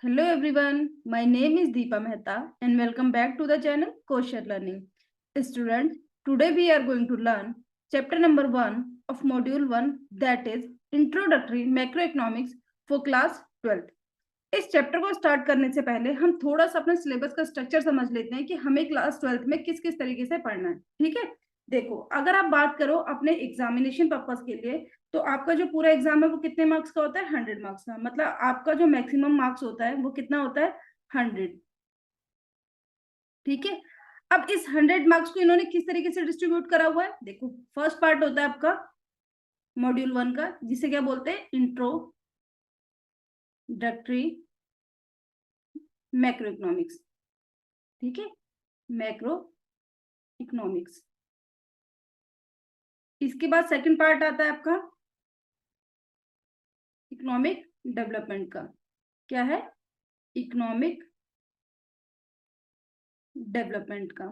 Hello everyone, my name is Deepa Mehta and welcome back to the channel Kosher Learning. Students, today we are going to learn chapter number 1 of module 1, that is Introductory Macroeconomics for class 12th. इस chapter को start करने से पहले हम थोड़ा सा अपने syllabus का स्ट्रक्चर समझ लेते हैं कि हमें क्लास 12th में किस किस तरीके से पढ़ना है। ठीक है, देखो अगर आप बात करो अपने एग्जामिनेशन पर्पस के लिए तो आपका जो पूरा एग्जाम है वो कितने मार्क्स का होता है? 100 मार्क्स का। मतलब आपका जो मैक्सिमम मार्क्स होता है वो कितना होता है? 100। ठीक है, अब इस 100 मार्क्स को इन्होंने किस तरीके से डिस्ट्रीब्यूट करा हुआ है? देखो, फर्स्ट पार्ट होता है आपका मॉड्यूल 1 का, जिसे क्या बोलते हैं? Introductory macro economics. ठीक है, मैक्रो इकोनॉमिक्स। इसके बाद सेकंड पार्ट आता है आपका इकोनॉमिक डेवलपमेंट का। क्या है? इकोनॉमिक डेवलपमेंट का।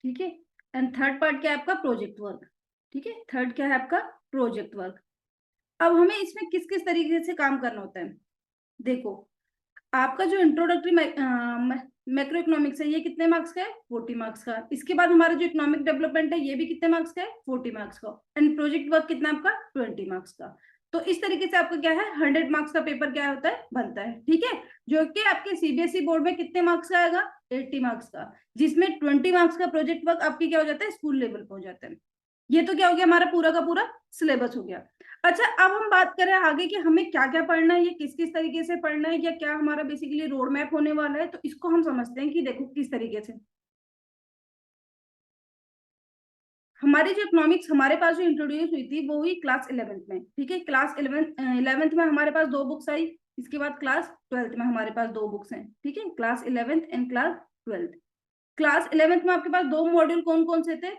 ठीक है, एंड थर्ड पार्ट क्या है आपका? Project work. ठीक है, थर्ड क्या है आपका? Project work. अब हमें इसमें किस किस तरीके से काम करना होता है? देखो, आपका जो इंट्रोडक्टरी मैक्रो इकोनॉमिक्स है ये कितने मार्क्स का है? 40 मार्क्स का। इसके बाद हमारा जो इकोनॉमिक डेवलपमेंट है ये भी कितने मार्क्स का है? 40 मार्क्स का। एंड प्रोजेक्ट वर्क कितना आपका? 20 मार्क्स का। तो इस तरीके से आपका क्या है? 100 मार्क्स का पेपर क्या होता है? बनता है। ठीक है, जो कि आपके सीबीएसई बोर्ड में कितने मार्क्स का आएगा? 80 मार्क्स का, जिसमें 20 मार्क्स का प्रोजेक्ट वर्क आपकी क्या हो जाता है? स्कूल लेवल पे हो जाता है। ये तो क्या हो गया? हमारा पूरा का पूरा सिलेबस हो गया। अच्छा, अब हम बात करें आगे कि हमें क्या क्या पढ़ना है, ये किस किस तरीके से पढ़ना है, या क्या हमारा बेसिकली रोड मैप होने वाला है, तो इसको हम समझते हैं कि देखो किस तरीके से हमारी जो इकोनॉमिक्स हमारे पास जो इंट्रोड्यूस हुई थी वो हुई क्लास 11th में। ठीक है, क्लास 11th में हमारे पास 2 बुक्स आई। इसके बाद क्लास 12th में हमारे पास 2 बुक्स हैं। ठीक है, class 11th and class 12th। Class 11th में आपके पास 2 मॉड्यूल कौन कौन से थे?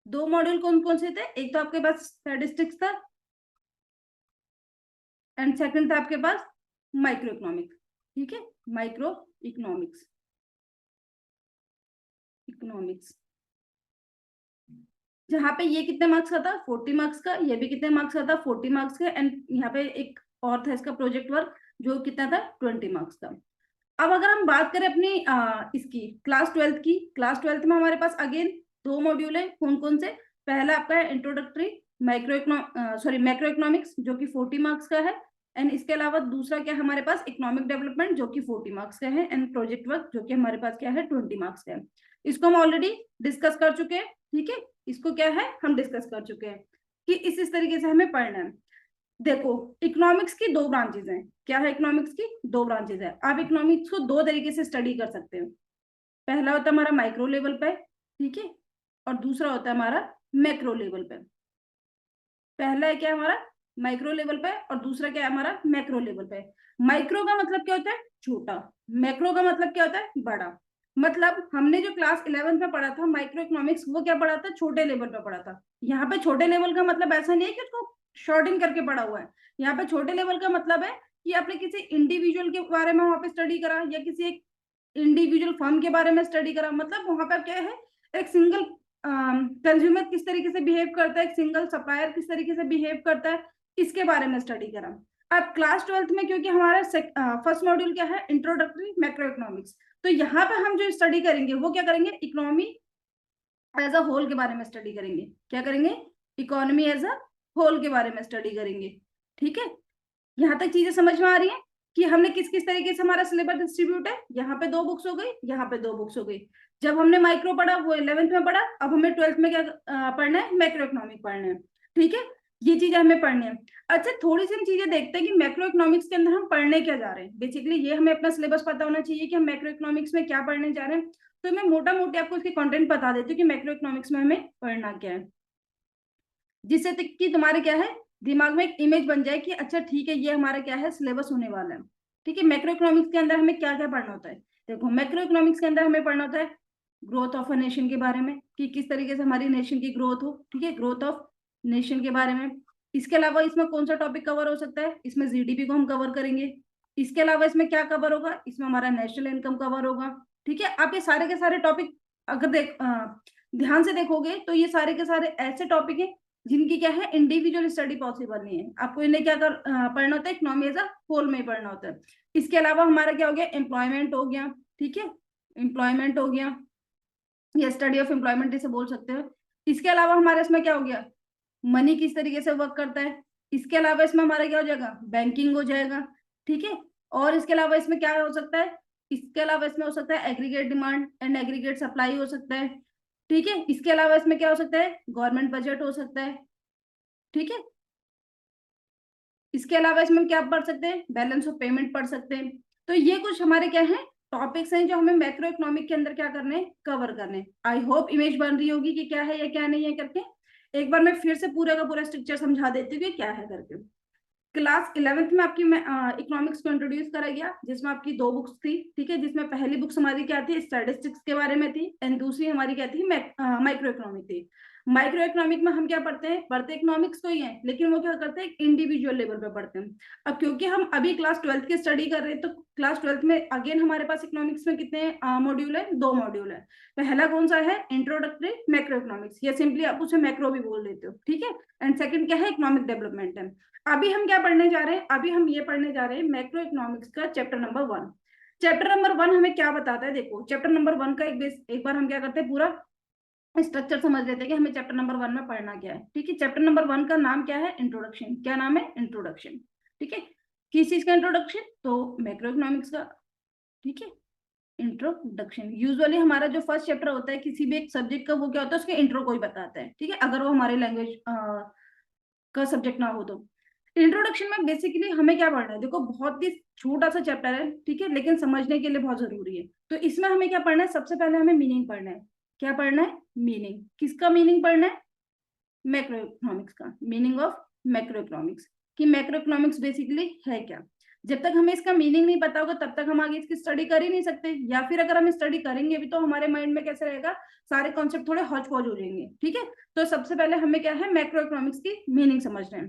2 मॉड्यूल कौन कौन से थे? एक तो आपके पास स्टैटिस्टिक्स था एंड सेकंड था आपके पास माइक्रो इकोनॉमिक्स। ठीक है, माइक्रो इकोनॉमिक्स इकोनॉमिक्स जहाँ पे ये कितने मार्क्स का था? 40 मार्क्स का। ये भी कितने मार्क्स का था? 40 मार्क्स का। एंड यहाँ पे एक और था इसका प्रोजेक्ट वर्क, जो कितना था? 20 मार्क्स का। अब अगर हम बात करें अपनी इसकी क्लास 12th की, क्लास 12th में हमारे पास अगेन 2 मॉड्यूल है। कौन कौन से? पहला आपका है इंट्रोडक्टरी मैक्रो इकोनॉमिक्स, जो कि 40 मार्क्स का है। एंड इसके अलावा दूसरा क्या है हमारे पास? इकोनॉमिक डेवलपमेंट, जो कि 40 मार्क्स का है। एंड प्रोजेक्ट वर्क, जो कि हमारे पास क्या है? 20 मार्क्स का है। इसको हम ऑलरेडी डिस्कस कर चुके हैं। ठीक है, इसको क्या है? हम डिस्कस कर चुके हैं कि इस तरीके से हमें पढ़ना है। देखो, इकोनॉमिक्स की 2 ब्रांचेज हैं। क्या है? इकोनॉमिक्स की 2 ब्रांचेज है। आप इकोनॉमिक्स को 2 तरीके से स्टडी कर सकते हो। पहला होता है हमारा माइक्रो लेवल पे, ठीक है, और दूसरा होता है हमारा मैक्रो लेवल पे। पहला है क्या हमारा? माइक्रो लेवल पे, और दूसरा क्या है हमारा? मैक्रो लेवल पे। माइक्रो का मतलब क्या होता है? छोटा। मैक्रो का मतलब क्या होता है? बड़ा। मतलब हमने जो क्लास 11th में पढ़ा था माइक्रो इकोनॉमिक्स, वो क्या पढ़ा था? छोटे लेवल पे पढ़ा था। यहाँ पे छोटे लेवल का मतलब ऐसा नहीं है कि उसको शॉर्टिंग करके पढ़ा हुआ है। यहाँ पे छोटे लेवल का मतलब है कि आपने किसी इंडिविजुअल के बारे में वहां पे स्टडी करा, या किसी एक इंडिविजुअल फर्म के बारे में स्टडी करा। मतलब वहां पर क्या है? एक सिंगल कंज्यूमर किस तरीके से बिहेव करता है, एक सिंगल सप्लायर किस तरीके से बिहेव करता है, इसके बारे में स्टडी करा। अब क्लास 12th में क्योंकि हमारा फर्स्ट मॉड्यूल क्या है? Introductory macro economics. तो यहाँ पे हम जो स्टडी करेंगे वो क्या करेंगे? इकोनॉमी एज अ होल के बारे में स्टडी करेंगे। क्या करेंगे? इकोनॉमी एज अ होल के बारे में स्टडी करेंगे। ठीक है, यहाँ तक चीजें समझ में आ रही हैं कि हमने किस किस तरीके से हमारा सिलेबस डिस्ट्रीब्यूट है? यहाँ पे 2 बुक्स हो गई, यहाँ पे 2 बुक्स हो गई। जब हमने माइक्रो पढ़ा वो 11th में पढ़ा, अब हमें 12th में क्या पढ़ना है? मैक्रो इकोनॉमिक पढ़ना है। ठीक है, ये चीजें हमें पढ़नी है। अच्छा, थोड़ी सी हम चीजें देखते हैं कि मैक्रो इकोनॉमिक्स के अंदर हम पढ़ने क्या जा रहे हैं। बेसिकली ये हमें अपना सिलेबस पता होना चाहिए कि हम मैक्रो इकोनॉमिक्स में क्या पढ़ने जा रहे हैं। तो मैं मोटा मोटी आपको इसके कंटेंट बता देती हूँ कि मैक्रो इकोनॉमिक्स में हमें पढ़ना क्या है, जिससे कि तुम्हारे क्या है दिमाग में एक इमेज बन जाए कि अच्छा ठीक है, ये हमारा क्या है? सिलेबस होने वाला है। ठीक है, मैक्रो इकोनॉमिक्स के अंदर हमें क्या क्या पढ़ना होता है? देखो, मैक्रो इकोनॉमिक्स के अंदर हमें पढ़ना होता है ग्रोथ ऑफ अ नेशन के बारे में, कि किस तरीके से हमारी नेशन की ग्रोथ हो। ठीक है, ग्रोथ ऑफ नेशन के बारे में। इसके अलावा इसमें कौन सा टॉपिक कवर हो सकता है? इसमें जीडीपी को हम कवर करेंगे। इसके अलावा इसमें क्या कवर होगा? इसमें हमारा नेशनल इनकम कवर होगा। ठीक है, आप ये सारे के सारे टॉपिक अगर ध्यान से देखोगे तो ये सारे के सारे ऐसे टॉपिक हैं जिनकी क्या है इंडिविजुअल स्टडी पॉसिबल नहीं है। आपको इन्हें क्या पढ़ना होता है, इकोनॉमी एज अ होल में पढ़ना होता है। इसके अलावा हमारा क्या हो गया, एम्प्लॉयमेंट हो गया, ठीक है, एम्प्लॉयमेंट हो गया, या स्टडी ऑफ एम्प्लॉयमेंट इसे बोल सकते हो। इसके अलावा हमारे इसमें क्या हो गया, मनी किस तरीके से वर्क करता है। इसके अलावा इसमें हमारा क्या हो जाएगा, बैंकिंग हो जाएगा, ठीक है। और इसके अलावा इसमें क्या हो सकता है, इसके अलावा इसमें हो सकता है aggregate demand and aggregate supply हो सकता है, ठीक है। इसके अलावा इसमें क्या हो सकता है, गवर्नमेंट बजट हो सकता है, ठीक है। इसके अलावा इसमें क्या पढ़ सकते हैं, बैलेंस ऑफ पेमेंट पढ़ सकते हैं। तो ये कुछ हमारे क्या है टॉपिक्स हैं जो हमें मैक्रो इकोनॉमिक के अंदर क्या करने, कवर करने। आई होप इमेज बन रही होगी कि क्या है या क्या नहीं है करके। एक बार मैं फिर से पूरा का पूरा स्ट्रक्चर समझा देती हूँ कि क्या है करके। क्लास 11th में आपकी इकोनॉमिक्स को इंट्रोड्यूस करा गया, जिसमें आपकी दो बुक्स थी, ठीक है। जिसमें पहली बुक्स हमारी क्या थी, स्टैटिस्टिक्स के बारे में थी, एंड दूसरी हमारी क्या थी, माइक्रो इकोनॉमिक थी। माइक्रो इकोनॉमिक में हम क्या पढ़ते हैं, पढ़ते इकोनॉमिक्स को ही है, लेकिन वो क्या करते हैं इंडिविजुअल लेवल पे पढ़ते हैं। अब क्योंकि हम अभी क्लास 12th की स्टडी कर रहे हैं, तो क्लास 12th में अगेन हमारे पास इकोनॉमिक्स में कितने मॉड्यूल है, 2 मॉड्यूल है। पहला कौन सा है, इंट्रोडक्टरी मैक्रो इकोनॉमिक्स, या सिंपली आप उसे मैक्रो भी बोल देते हो, ठीक है। एंड सेकंड क्या है, इकोनॉमिक डेवलपमेंट है। अभी हम क्या पढ़ने जा रहे हैं, अभी हम ये पढ़ने जा रहे हैं मैक्रो इकोनॉमिक्स का चैप्टर नंबर 1। चैप्टर नंबर 1 हमें क्या बताता है, देखो चैप्टर नंबर 1 का एक बार हम क्या करते हैं, पूरा स्ट्रक्चर समझ लेते हैं कि हमें चैप्टर नंबर 1 में पढ़ना क्या है, ठीक है। चैप्टर नंबर 1 का नाम क्या है, इंट्रोडक्शन। क्या नाम है, इंट्रोडक्शन, ठीक है। किस चीज का इंट्रोडक्शन, तो मैक्रो इकोनॉमिक्स का, ठीक है। इंट्रोडक्शन यूजुअली हमारा जो फर्स्ट चैप्टर होता है किसी भी एक सब्जेक्ट का, वो क्या होता है, उसके इंट्रो को ही बताता है, ठीक है, अगर वो हमारे लैंग्वेज का सब्जेक्ट ना हो तो। इंट्रोडक्शन में बेसिकली हमें क्या पढ़ना है, देखो बहुत ही छोटा सा चैप्टर है, ठीक है, लेकिन समझने के लिए बहुत जरूरी है। तो इसमें हमें क्या पढ़ना है, सबसे पहले हमें मीनिंग पढ़ना है। क्या पढ़ना है, मीनिंग। किसका मीनिंग पढ़ना है, मैक्रो इकोनॉमिक्स का, मीनिंग ऑफ मैक्रो इकोनॉमिक्स, कि मैक्रो इकोनॉमिक्स बेसिकली है क्या। जब तक हमें इसका मीनिंग नहीं पता होगा तब तक हम आगे इसकी स्टडी कर ही नहीं सकते, या फिर अगर हम स्टडी करेंगे भी तो हमारे माइंड में कैसे रहेगा, सारे कॉन्सेप्ट थोड़े हौच पौच हो जाएंगे, ठीक है। तो सबसे पहले हमें क्या है, मैक्रो इकोनॉमिक्स की मीनिंग समझना है।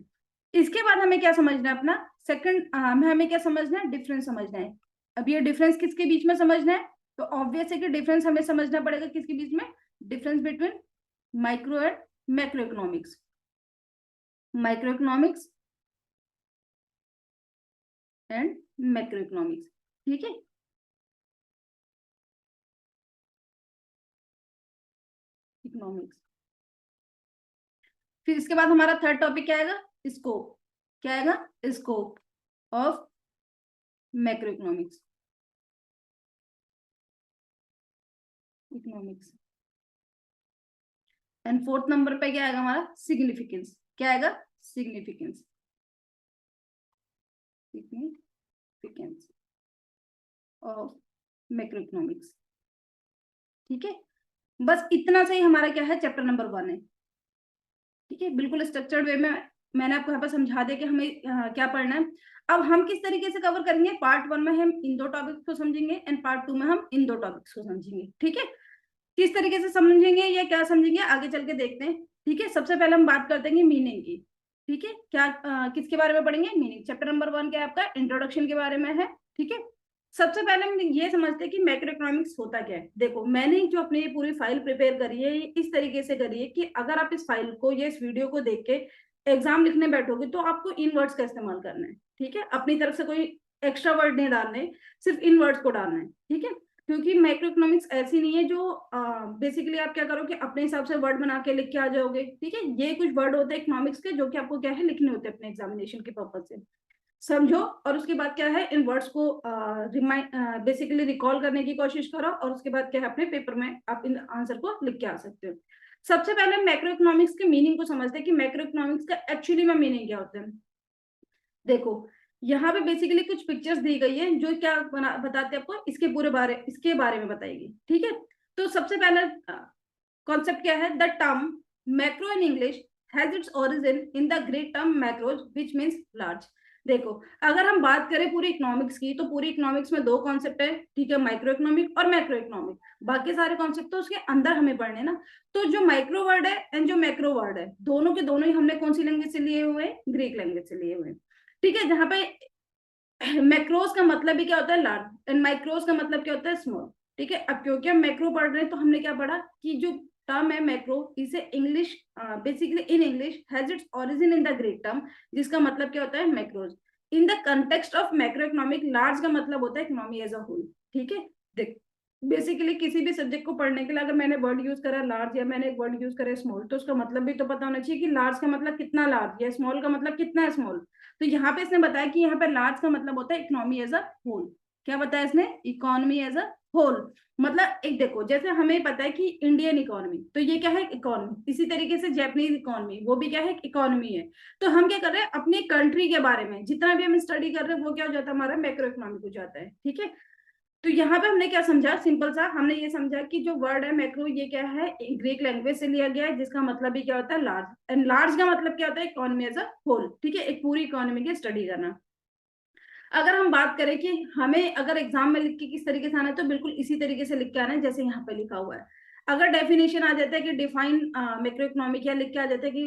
इसके बाद हमें क्या समझना है, अपना सेकंड हमें क्या समझना है, डिफरेंस समझना है। अब ये डिफरेंस किसके बीच में समझना है, तो ऑब्वियस है कि डिफरेंस हमें समझना पड़ेगा किसके बीच में, difference between micro and macro economics. Micro economics and macro economics, ठीक है। इकोनॉमिक्स, फिर इसके बाद हमारा थर्ड टॉपिक क्या आएगा, स्कोप। क्या आएगा, scope of macro economics, economics. And fourth number पे क्या आएगा हमारा, सिग्निफिकेंस। क्या आएगा, significance, significance of macro economics, ठीक है। बस इतना से ही हमारा क्या है, चैप्टर नंबर 1 है, ठीक है। बिल्कुल स्ट्रक्चर्ड वे में मैंने आपको यहाँ पर समझा दिया कि हमें क्या पढ़ना है। अब हम किस तरीके से कवर करेंगे, पार्ट 1 में हम इन 2 टॉपिक्स को समझेंगे, एंड पार्ट 2 में हम इन 2 टॉपिक्स को समझेंगे, ठीक है। किस तरीके से समझेंगे या क्या समझेंगे, आगे चल के देखते हैं, ठीक है। सबसे पहले हम बात करते हैं मीनिंग की, ठीक है। क्या किसके बारे में पढ़ेंगे, मीनिंग। चैप्टर नंबर 1 क्या है आपका, इंट्रोडक्शन के बारे में है, ठीक है। सबसे पहले हम ये समझते हैं कि मैक्रो इकोनॉमिक्स होता क्या है। देखो मैंने जो अपनी ये पूरी फाइल प्रिपेयर करी है, ये इस तरीके से करी है कि अगर आप इस फाइल को या इस वीडियो को देख के एग्जाम लिखने बैठोगे तो आपको इन वर्ड्स का इस्तेमाल करना है, ठीक है। अपनी तरफ से कोई एक्स्ट्रा वर्ड नहीं डालने, सिर्फ इन वर्ड्स को डालना है, ठीक है। क्योंकि मैक्रो इकोनॉमिक्स ऐसी नहीं है जो बेसिकली आप क्या करोगे, अपने हिसाब से वर्ड बना के लिख के आ जाओगे, ठीक है। ये कुछ वर्ड होते हैं इकोनॉमिक्स के जो कि आपको क्या है, लिखने होते हैं अपने एग्जामिनेशन के पर्पज से, समझो। और उसके बाद क्या है, इन वर्ड्स को बेसिकली रिकॉल करने की कोशिश करो, और उसके बाद क्या है, अपने पेपर में आप इन आंसर को लिख के आ सकते हो। सबसे पहले मैक्रो इकोनॉमिक्स के मीनिंग को समझते हैं कि मैक्रो इकोनॉमिक्स का एक्चुअली में मीनिंग क्या होता है। देखो यहाँ पे बेसिकली कुछ पिक्चर्स दी गई है जो क्या बताते हैं आपको, इसके बारे में बताएगी, ठीक है। तो सबसे पहले कॉन्सेप्ट क्या है, the term macro in English has its origin in the Greek term macros which means large. देखो अगर हम बात करें पूरी इकोनॉमिक्स की, तो पूरी इकोनॉमिक्स में 2 कॉन्सेप्ट है, ठीक है, माइक्रो इकोनॉमिक और मैक्रो इकोनॉमिक। बाकी सारे कॉन्सेप्ट तो उसके अंदर हमें पढ़ने ना। तो जो माइक्रो वर्ड है एंड जो मैक्रो वर्ड है, दोनों के दोनों ही हमने कौन सी लैंग्वेज से लिए हुए हैं, ग्रीक लैंग्वेज से लिए हुए हैं, ठीक है। जहां पे मैक्रोस का मतलब भी क्या होता है, लार्ज, एंड माइक्रोस का मतलब क्या होता है, स्मॉल, ठीक है। अब क्योंकि हम मैक्रो पढ़ रहे हैं तो हमने क्या पढ़ा कि जो टर्म है मैक्रो, इसे English basically in English has its origin in the Greek term, जिसका मतलब क्या होता है macros. In the context of macro economic, large का मतलब होता है इकोनॉमी एज अ होल। ठीक है, देख बेसिकली किसी भी सब्जेक्ट को पढ़ने के लिए अगर मैंने वर्ड यूज करा लार्ज या मैंने एक वर्ड यूज करा स्मॉल, तो उसका मतलब भी तो पता होना चाहिए कि लार्ज का मतलब कितना लार्ज या स्मॉल का मतलब कितना स्मॉल। तो यहाँ पे इसने बताया कि यहाँ पे लार्ज का मतलब होता है इकोनॉमी एज अ होल। क्या बताया इसने, इकोनॉमी एज अ होल। मतलब एक देखो, जैसे हमें पता है कि इंडियन इकोनॉमी, तो ये क्या है इकोनॉमी, इसी तरीके से जापानीज इकोनॉमी, वो भी क्या है इकोनॉमी है। तो हम क्या कर रहे हैं अपनी कंट्री के बारे में जितना भी हम स्टडी कर रहे हैं वो क्या हो जाता है हमारा मैक्रो इकोनॉमिक हो जाता है। ठीक है, तो यहाँ पे हमने क्या समझा, सिंपल सा हमने ये समझा कि जो वर्ड है मैक्रो ये क्या है ग्रीक लैंग्वेज से लिया गया है, जिसका मतलब भी क्या होता है लार्ज, एंड लार्ज का मतलब क्या होता है इकोनॉमी एज अ होल। ठीक है, एक पूरी इकोनॉमी की स्टडी करना। अगर हम बात करें कि हमें अगर एग्जाम में लिख के किस तरीके से आना है, तो बिल्कुल इसी तरीके से लिख के आना है जैसे यहाँ पे लिखा हुआ है। अगर डेफिनेशन आ जाता है कि डिफाइन मैक्रो इकोनॉमिक, या लिख के आ जाता है कि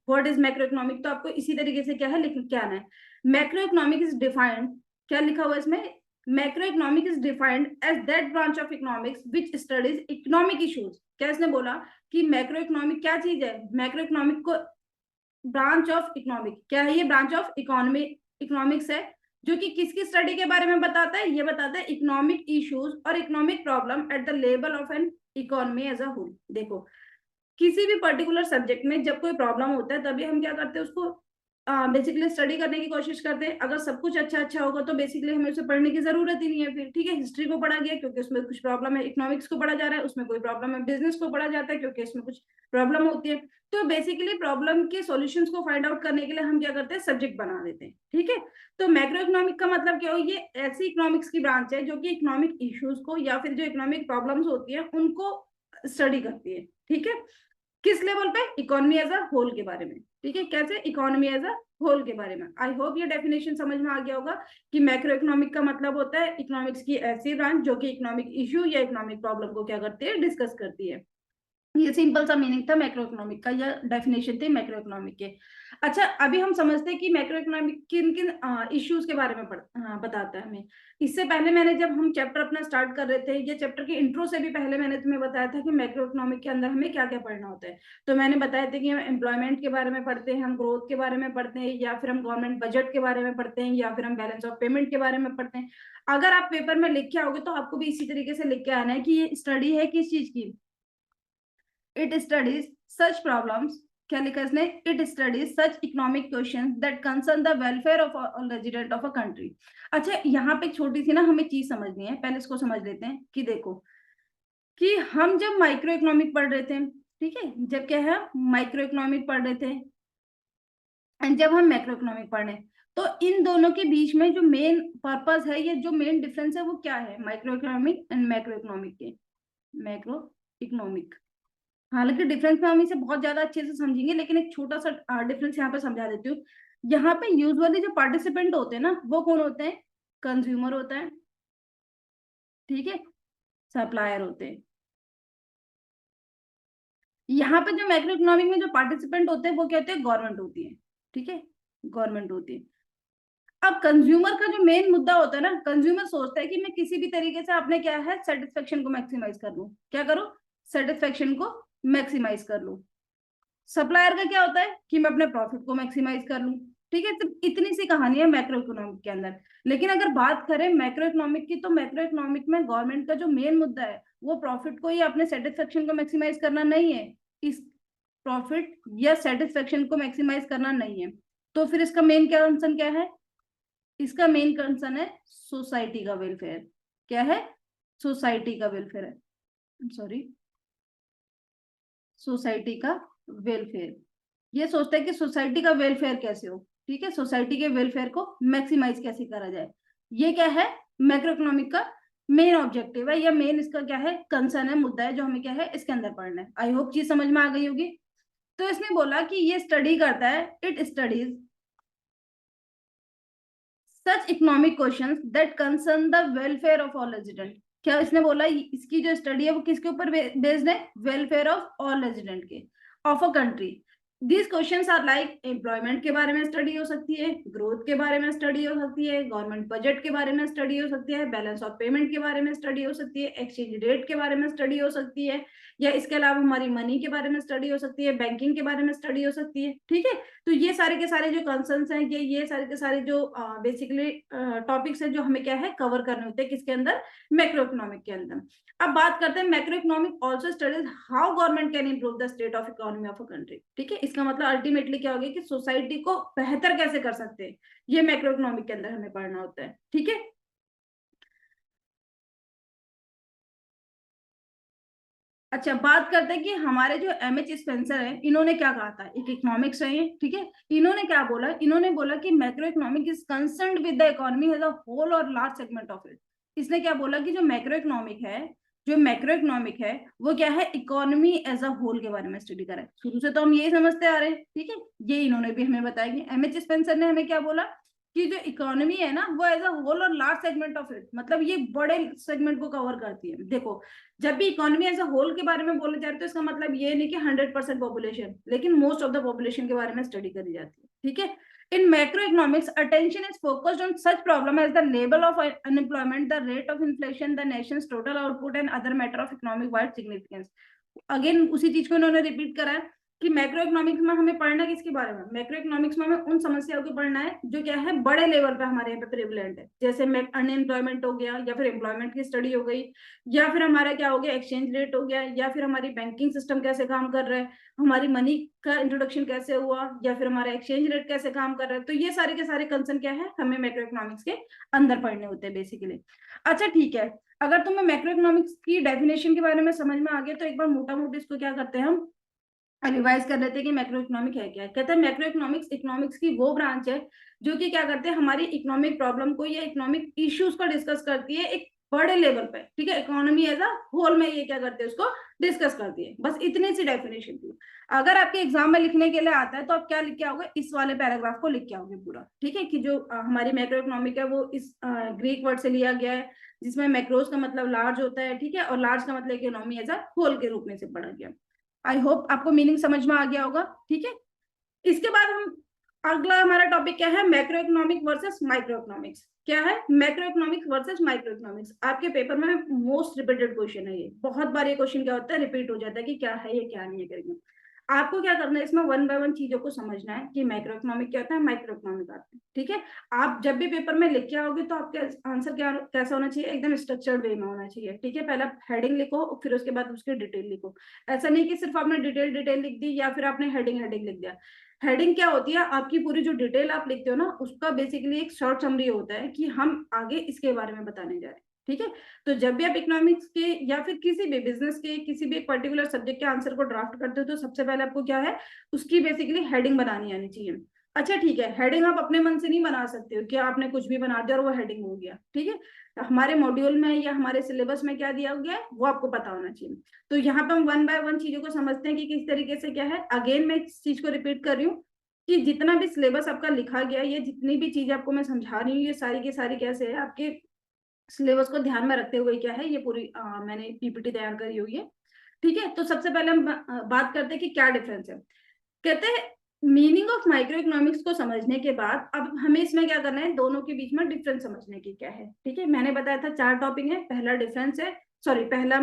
व्हाट इज मैक्रो इकोनॉमिक, तो आपको इसी तरीके से क्या है लिख के आना है। मैक्रो इकोनॉमिक इज डिफाइंड, क्या लिखा हुआ है इसमें, macro economic is defined as that branch of economics which studies economic issues. क्या इसने बोला कि मैक्रो इकोनॉमिक क्या चीज है, मैक्रो इकोनॉमिक को ब्रांच ऑफ इकोनॉमिक क्या है, ये ब्रांच ऑफ इकोनॉमी इकोनॉमिक्स है, जो कि किसकी स्टडी के बारे में बताता है, ये बताता है इकोनॉमिक इश्यूज और economic problem at the level of an economy as a whole. देखो किसी भी पर्टिकुलर सब्जेक्ट में जब कोई प्रॉब्लम होता है तभी हम क्या करते हैं उसको बेसिकली स्टडी करने की कोशिश करते हैं। अगर सब कुछ अच्छा अच्छा होगा तो बेसिकली हमें उसे पढ़ने की जरूरत ही नहीं है फिर। ठीक है, हिस्ट्री को पढ़ा गया क्योंकि उसमें कुछ प्रॉब्लम है, इकोनॉमिक्स को पढ़ा जा रहा है उसमें कोई प्रॉब्लम है, बिजनेस को पढ़ा जाता है क्योंकि इसमें कुछ प्रॉब्लम होती है। तो बेसिकली प्रॉब्लम के सॉल्यूशंस को फाइंड आउट करने के लिए हम क्या करते हैं सब्जेक्ट बना देते हैं। ठीक है, तो मैक्रो इकोनॉमिक का मतलब क्या हो, ये ऐसी इकोनॉमिक्स की ब्रांच है जो कि इकोनॉमिक इश्यूज को या फिर जो इकोनॉमिक प्रॉब्लम्स होती है उनको स्टडी करती है। ठीक है, किस लेवल पे, इकोनॉमी एज अ होल के बारे में। ठीक है, कैसे, इकोनॉमी एज अ होल के बारे में। आई होप ये डेफिनेशन समझ में आ गया होगा कि मैक्रो इकोनॉमिक का मतलब होता है इकोनॉमिक्स की ऐसी ब्रांच जो कि इकोनॉमिक इश्यू या इकोनॉमिक प्रॉब्लम को क्या करती है, डिस्कस करती है। ये सिंपल सा मीनिंग था मैक्रो इकोनॉमिक का, या डेफिनेशन थी मैक्रो इकोनॉमिक के। अच्छा, अभी हम समझते हैं कि मैक्रो इकोनॉमिक किन किन इश्यूज के बारे में बताता है हमें। इससे पहले मैंने जब हम चैप्टर अपना स्टार्ट कर रहे थे, ये चैप्टर के इंट्रो से भी पहले मैंने तुम्हें बताया था कि मैक्रो इकोनॉमिक के अंदर हमें क्या क्या पढ़ना होता है। तो मैंने बताया था कि हम एम्प्लॉयमेंट के बारे में पढ़ते हैं, हम ग्रोथ के बारे में पढ़ते हैं, या फिर हम गवर्नमेंट बजट के बारे में पढ़ते हैं, या फिर हम बैलेंस ऑफ पेमेंट के बारे में पढ़ते हैं। अगर आप पेपर में लिख के आओगे तो आपको भी इसी तरीके से लिख के आना है कि ये स्टडी है किस चीज की, it studies such problems, क्या लिखा इसने, it studies such economic questions that concern the welfare of a resident of a country। अच्छा, यहाँ पे छोटी सी ना हमें चीज समझनी है, पहले इसको समझ लेते हैं कि देखो कि हम जब माइक्रो इकोनॉमिक पढ़ रहे थे, ठीक है, जब क्या है माइक्रो इकोनॉमिक पढ़ रहे थे एंड जब हम मैक्रो इकोनॉमिक पढ़ रहे हैं, तो इन दोनों के बीच में जो मेन पर्पस है या जो मेन डिफरेंस है वो क्या है micro economic and macro economic के, मैक्रो इकोनॉमिक। हालांकि डिफरेंस में हम इसे बहुत ज्यादा अच्छे से समझेंगे, लेकिन एक छोटा सा डिफरेंस यहाँ पे समझा देती हूँ। यहाँ पे यूजुअली जो पार्टिसिपेंट होते हैं ना वो कौन होते हैं, कंज्यूमर होता है, ठीक है, सप्लायर होते हैं। यहाँ पे जो मैक्रो इकोनॉमिक में जो पार्टिसिपेंट होते हैं वो क्या होते हैं, गवर्नमेंट होती है। ठीक है, गवर्नमेंट होती है। अब कंज्यूमर का जो मेन मुद्दा होता है ना, कंज्यूमर सोचता है कि मैं किसी भी तरीके से अपने क्या है सेटिस्फेक्शन को मैक्सिमाइज कर लूं, क्या करूं, सेटिस्फेक्शन को मैक्सिमाइज कर लूं। सप्लायर का क्या होता है कि मैं अपने प्रॉफिट को मैक्सिमाइज कर लूं। ठीक है, तो इतनी सी कहानी है मैक्रो इकोनॉमिक के अंदर। लेकिन अगर बात करें मैक्रो इकोनॉमिक की, तो मैक्रो इकोनॉमिक में गवर्नमेंट का जो मेन मुद्दा है वो प्रॉफिट को या अपने सेटिस्फेक्शन को मैक्सिमाइज करना नहीं है, इस प्रॉफिट या सेटिस्फेक्शन को मैक्सिमाइज करना नहीं है। तो फिर इसका मेन कंसर्न क्या है, इसका मेन कंसर्न है सोसाइटी का वेलफेयर। क्या है, सोसाइटी का वेलफेयर है, सॉरी, सोसाइटी का वेलफेयर। ये सोचता है कि सोसाइटी का वेलफेयर कैसे हो, ठीक है, सोसाइटी के वेलफेयर को मैक्सिमाइज कैसे करा जाए। ये क्या है मैक्रो इकोनॉमिक का मेन ऑब्जेक्टिव है, या मेन इसका क्या है कंसर्न है, मुद्दा है जो हमें क्या है इसके अंदर पढ़ना है। आई होप चीज समझ में आ गई होगी। तो इसने बोला कि ये स्टडी करता है, it studies such economic questions that concern the welfare of all resident. क्या इसने बोला, इसकी जो स्टडी है वो किसके ऊपर बेस्ड है, वेलफेयर ऑफ ऑल रेजिडेंट के of a country. These questions are like employment के बारे में स्टडी हो सकती है, ग्रोथ के बारे में स्टडी हो सकती है, गवर्नमेंट बजट के बारे में स्टडी हो सकती है, बैलेंस ऑफ पेमेंट के बारे में स्टडी हो सकती है, एक्सचेंज रेट के बारे में स्टडी हो सकती है, या इसके अलावा हमारी मनी के बारे में स्टडी हो सकती है, बैंकिंग के बारे में स्टडी हो सकती है। ठीक है, तो ये सारे के सारे जो कंसर्न्स हैं, ये सारे के सारे जो बेसिकली टॉपिक्स हैं जो हमें क्या है कवर करने होते हैं किसके अंदर, मैक्रो इकोनॉमिक के अंदर। अब बात करते हैं macro economic also studies how government can improve the state of economy of a country. ठीक है, इसका मतलब अल्टीमेटली क्या होगा कि सोसाइटी को बेहतर कैसे कर सकते हैं, ये मैक्रो इकोनॉमिक के अंदर हमें पढ़ना होता है। ठीक है, अच्छा बात करते हैं कि हमारे जो एम एच स्पेंसर है, इन्होंने क्या कहा था, एक इकोनॉमिक्स है ये। ठीक है, इन्होंने क्या बोला, इन्होंने बोला कि macro economic is concerned with the economy as a whole और लार्ज सेगमेंट ऑफ इट। इसने क्या बोला कि जो मैक्रो इकोनॉमिक है, जो मैक्रो इकोनॉमिक है वो क्या है, इकोनॉमी एज अ होल के बारे में स्टडी करा है। शुरू से तो हम यही समझते आ रहे हैं। ठीक है, ये इन्होंने भी हमें बताया कि एम एच स्पेंसर ने हमें क्या बोला कि जो इकोनॉमी है ना वो एज अ होल और लार्ज सेगमेंट ऑफ इट, मतलब ये बड़े सेगमेंट को कवर करती है। देखो, जब भी इकोनॉमी एज अ होल के बारे में बोले जा रहे तो इसका मतलब ये नहीं कि 100% पॉपुलेशन, लेकिन मोस्ट ऑफ द पॉपुलेशन के बारे में स्टडी करी जाती है। ठीक है, in macro economics attention is focused on such problem as the level of unemployment, the rate of inflation, the nation's total output and other matter of economic wide significance. Again उसी चीज को इन्होंने repeat करा है कि macro economics में हमें पढ़ना किसके बारे में, मैक्रो इकोनॉमिक्स में हमें उन समस्याओं को पढ़ना है जो क्या है बड़े लेवल पे हमारे यहाँ पे प्रेवलेंट है, जैसे अनएम्प्लॉयमेंट हो गया, या फिर एम्प्लॉयमेंट की स्टडी हो गई, या फिर हमारा क्या हो गया एक्सचेंज रेट हो गया, या फिर हमारी बैंकिंग सिस्टम कैसे काम कर रहा है, हमारी मनी का इंट्रोडक्शन कैसे हुआ, या फिर हमारा एक्सचेंज रेट कैसे काम कर रहा है। तो ये सारे के सारे कंसर्न क्या है हमें मैक्रो इकोनॉमिक्स के अंदर पढ़ने होते हैं बेसिकली। अच्छा ठीक है, अगर तुम्हें मैक्रो इकोनॉमिक्स की डेफिनेशन के बारे में समझ में आ गया तो एक बार मोटा मोटी इसको क्या करते हैं हम रिवाइज कर लेते हैं कि मैक्रो इकोनॉमिक है क्या। कहते हैं मैक्रो इकोनॉमिक्स इकोनॉमिक्स की वो ब्रांच है जो कि क्या करते हैं हमारी इकोनॉमिक प्रॉब्लम को या इकोनॉमिक इश्यूज को डिस्कस करती है एक बड़े लेवल पे। ठीक है, इकोनॉमी एज अ होल में ये क्या करते हैं उसको डिस्कस करती है। बस इतनी सी डेफिनेशन थी। अगर आपके एग्जाम में लिखने के लिए आता है तो आप क्या लिख के आओगे, इस वाले पैराग्राफ को लिख के आओगे पूरा। ठीक है, कि जो हमारी मैक्रो इकोनॉमिक है वो इस ग्रीक वर्ड से लिया गया है, जिसमें मैक्रोस का मतलब लार्ज होता है। ठीक है, और लार्ज का मतलब इकोनॉमी एज अ होल के रूप में से पढ़ा गया। आई होप आपको मीनिंग समझ में आ गया होगा। ठीक है, इसके बाद हम अगला हमारा टॉपिक क्या है, macro economic versus micro economics. क्या है, macro economics versus micro economics. आपके पेपर में मोस्ट रिपीटेड क्वेश्चन है ये, बहुत बार ये क्वेश्चन क्या होता है रिपीट हो जाता है कि क्या है ये क्या नहीं है करके। आपको क्या करना है इसमें वन बाय वन चीजों को समझना है कि मैक्रो इकोनॉमिक क्या होता है, माइक्रो इकोनॉमिक आता है। ठीक है, आप जब भी पेपर में लिख के आओगे तो आपके आंसर क्या कैसा होना चाहिए, एकदम स्ट्रक्चर्ड वे में होना चाहिए। ठीक है, पहले हेडिंग लिखो फिर उसके बाद उसकी डिटेल लिखो। ऐसा नहीं कि सिर्फ आपने डिटेल डिटेल लिख दी या फिर आपने हेडिंग हेडिंग लिख दिया। हेडिंग क्या होती है, आपकी पूरी जो डिटेल आप लिखते हो ना उसका बेसिकली एक शॉर्ट समरी होता है कि हम आगे इसके बारे में बताने जा रहे हैं। ठीक है, तो जब भी आप इकोनॉमिक्स के या फिर किसी भी बिजनेस के किसी भी एक पर्टिकुलर सब्जेक्ट के आंसर को ड्राफ्ट करते हो तो सबसे पहले आपको क्या है उसकी बेसिकली हेडिंग बनानी आनी चाहिए। अच्छा ठीक है, हेडिंग आप अपने मन से नहीं बना सकते हो कि आपने कुछ भी बना दिया और वो हेडिंग हो गया। ठीक है, हमारे मॉड्यूल में या हमारे सिलेबस में क्या दिया गया है वो आपको पता होना चाहिए। तो यहाँ पे हम वन बाय वन चीजों को समझते हैं कि किस तरीके से क्या है। अगेन मैं इस चीज को रिपीट कर रही हूँ कि जितना भी सिलेबस आपका लिखा गया, ये जितनी भी चीजें आपको मैं समझा रही हूँ, ये सारी की सारी कैसे है आपके सिलेबस को ध्यान में रखते हुए क्या है ये पूरी मैंने पीपीटी तैयार करी हुई है। ठीक है, तो सबसे पहले हम बात करते हैं कि क्या डिफरेंस है। कहते हैं मीनिंग ऑफ माइक्रो इकोनॉमिक्स को समझने के बाद अब हमें इसमें क्या करना है, दोनों के बीच में डिफरेंस समझने की क्या है। ठीक है, मैंने बताया था 4 टॉपिक है। पहला डिफरेंस है, सॉरी पहला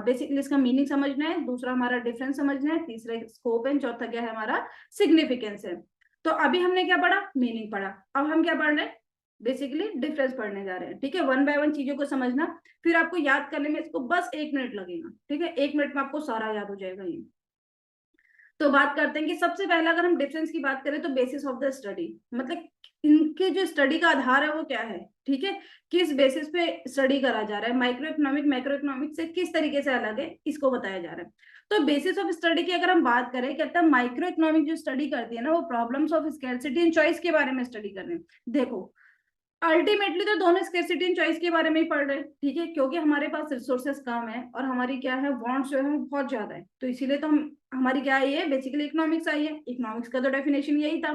बेसिकली इसका मीनिंग समझना है, दूसरा हमारा डिफरेंस समझना है, तीसरा स्कोप है, चौथा क्या है हमारा सिग्निफिकेंस है। तो अभी हमने क्या पढ़ा, मीनिंग पढ़ा। अब हम क्या पढ़ रहे हैं, बेसिकली डिफरेंस पढ़ने जा रहे हैं। ठीक है, वन बाय वन चीजों को समझना, फिर आपको याद करने में इसको बस 1 मिनट लगेगा। ठीक है, 1 मिनट में आपको सारा याद हो जाएगा ये। तो बात करते हैं कि सबसे पहला अगर हम डिफरेंस की बात करें तो बेसिस ऑफ द स्टडी, मतलब इनके जो स्टडी का आधार है वो क्या है। ठीक है, किस बेसिस पे स्टडी करा जा रहा है, माइक्रो इकोनॉमिक मैक्रो इकोनॉमिक से किस तरीके से अलग है इसको बताया जा रहा है। तो बेसिस ऑफ स्टडी की अगर हम बात करें, कहता है माइक्रो इकोनॉमिक जो स्टडी करती है ना वो problems of scarcity and choice के बारे में स्टडी कर रहे हैं। देखो अल्टीमेटली तो दोनों स्केर्सिटी एंड चॉइस के बारे में ही पढ़ रहे हैं। ठीक है, क्योंकि हमारे पास रिसोर्सेस कम है और हमारी क्या है वांट्स जो है वो बहुत ज्यादा है, तो इसीलिए तो हम हमारी क्या आई है बेसिकली इकोनॉमिक्स आई है। इकोनॉमिक्स का तो डेफिनेशन यही था।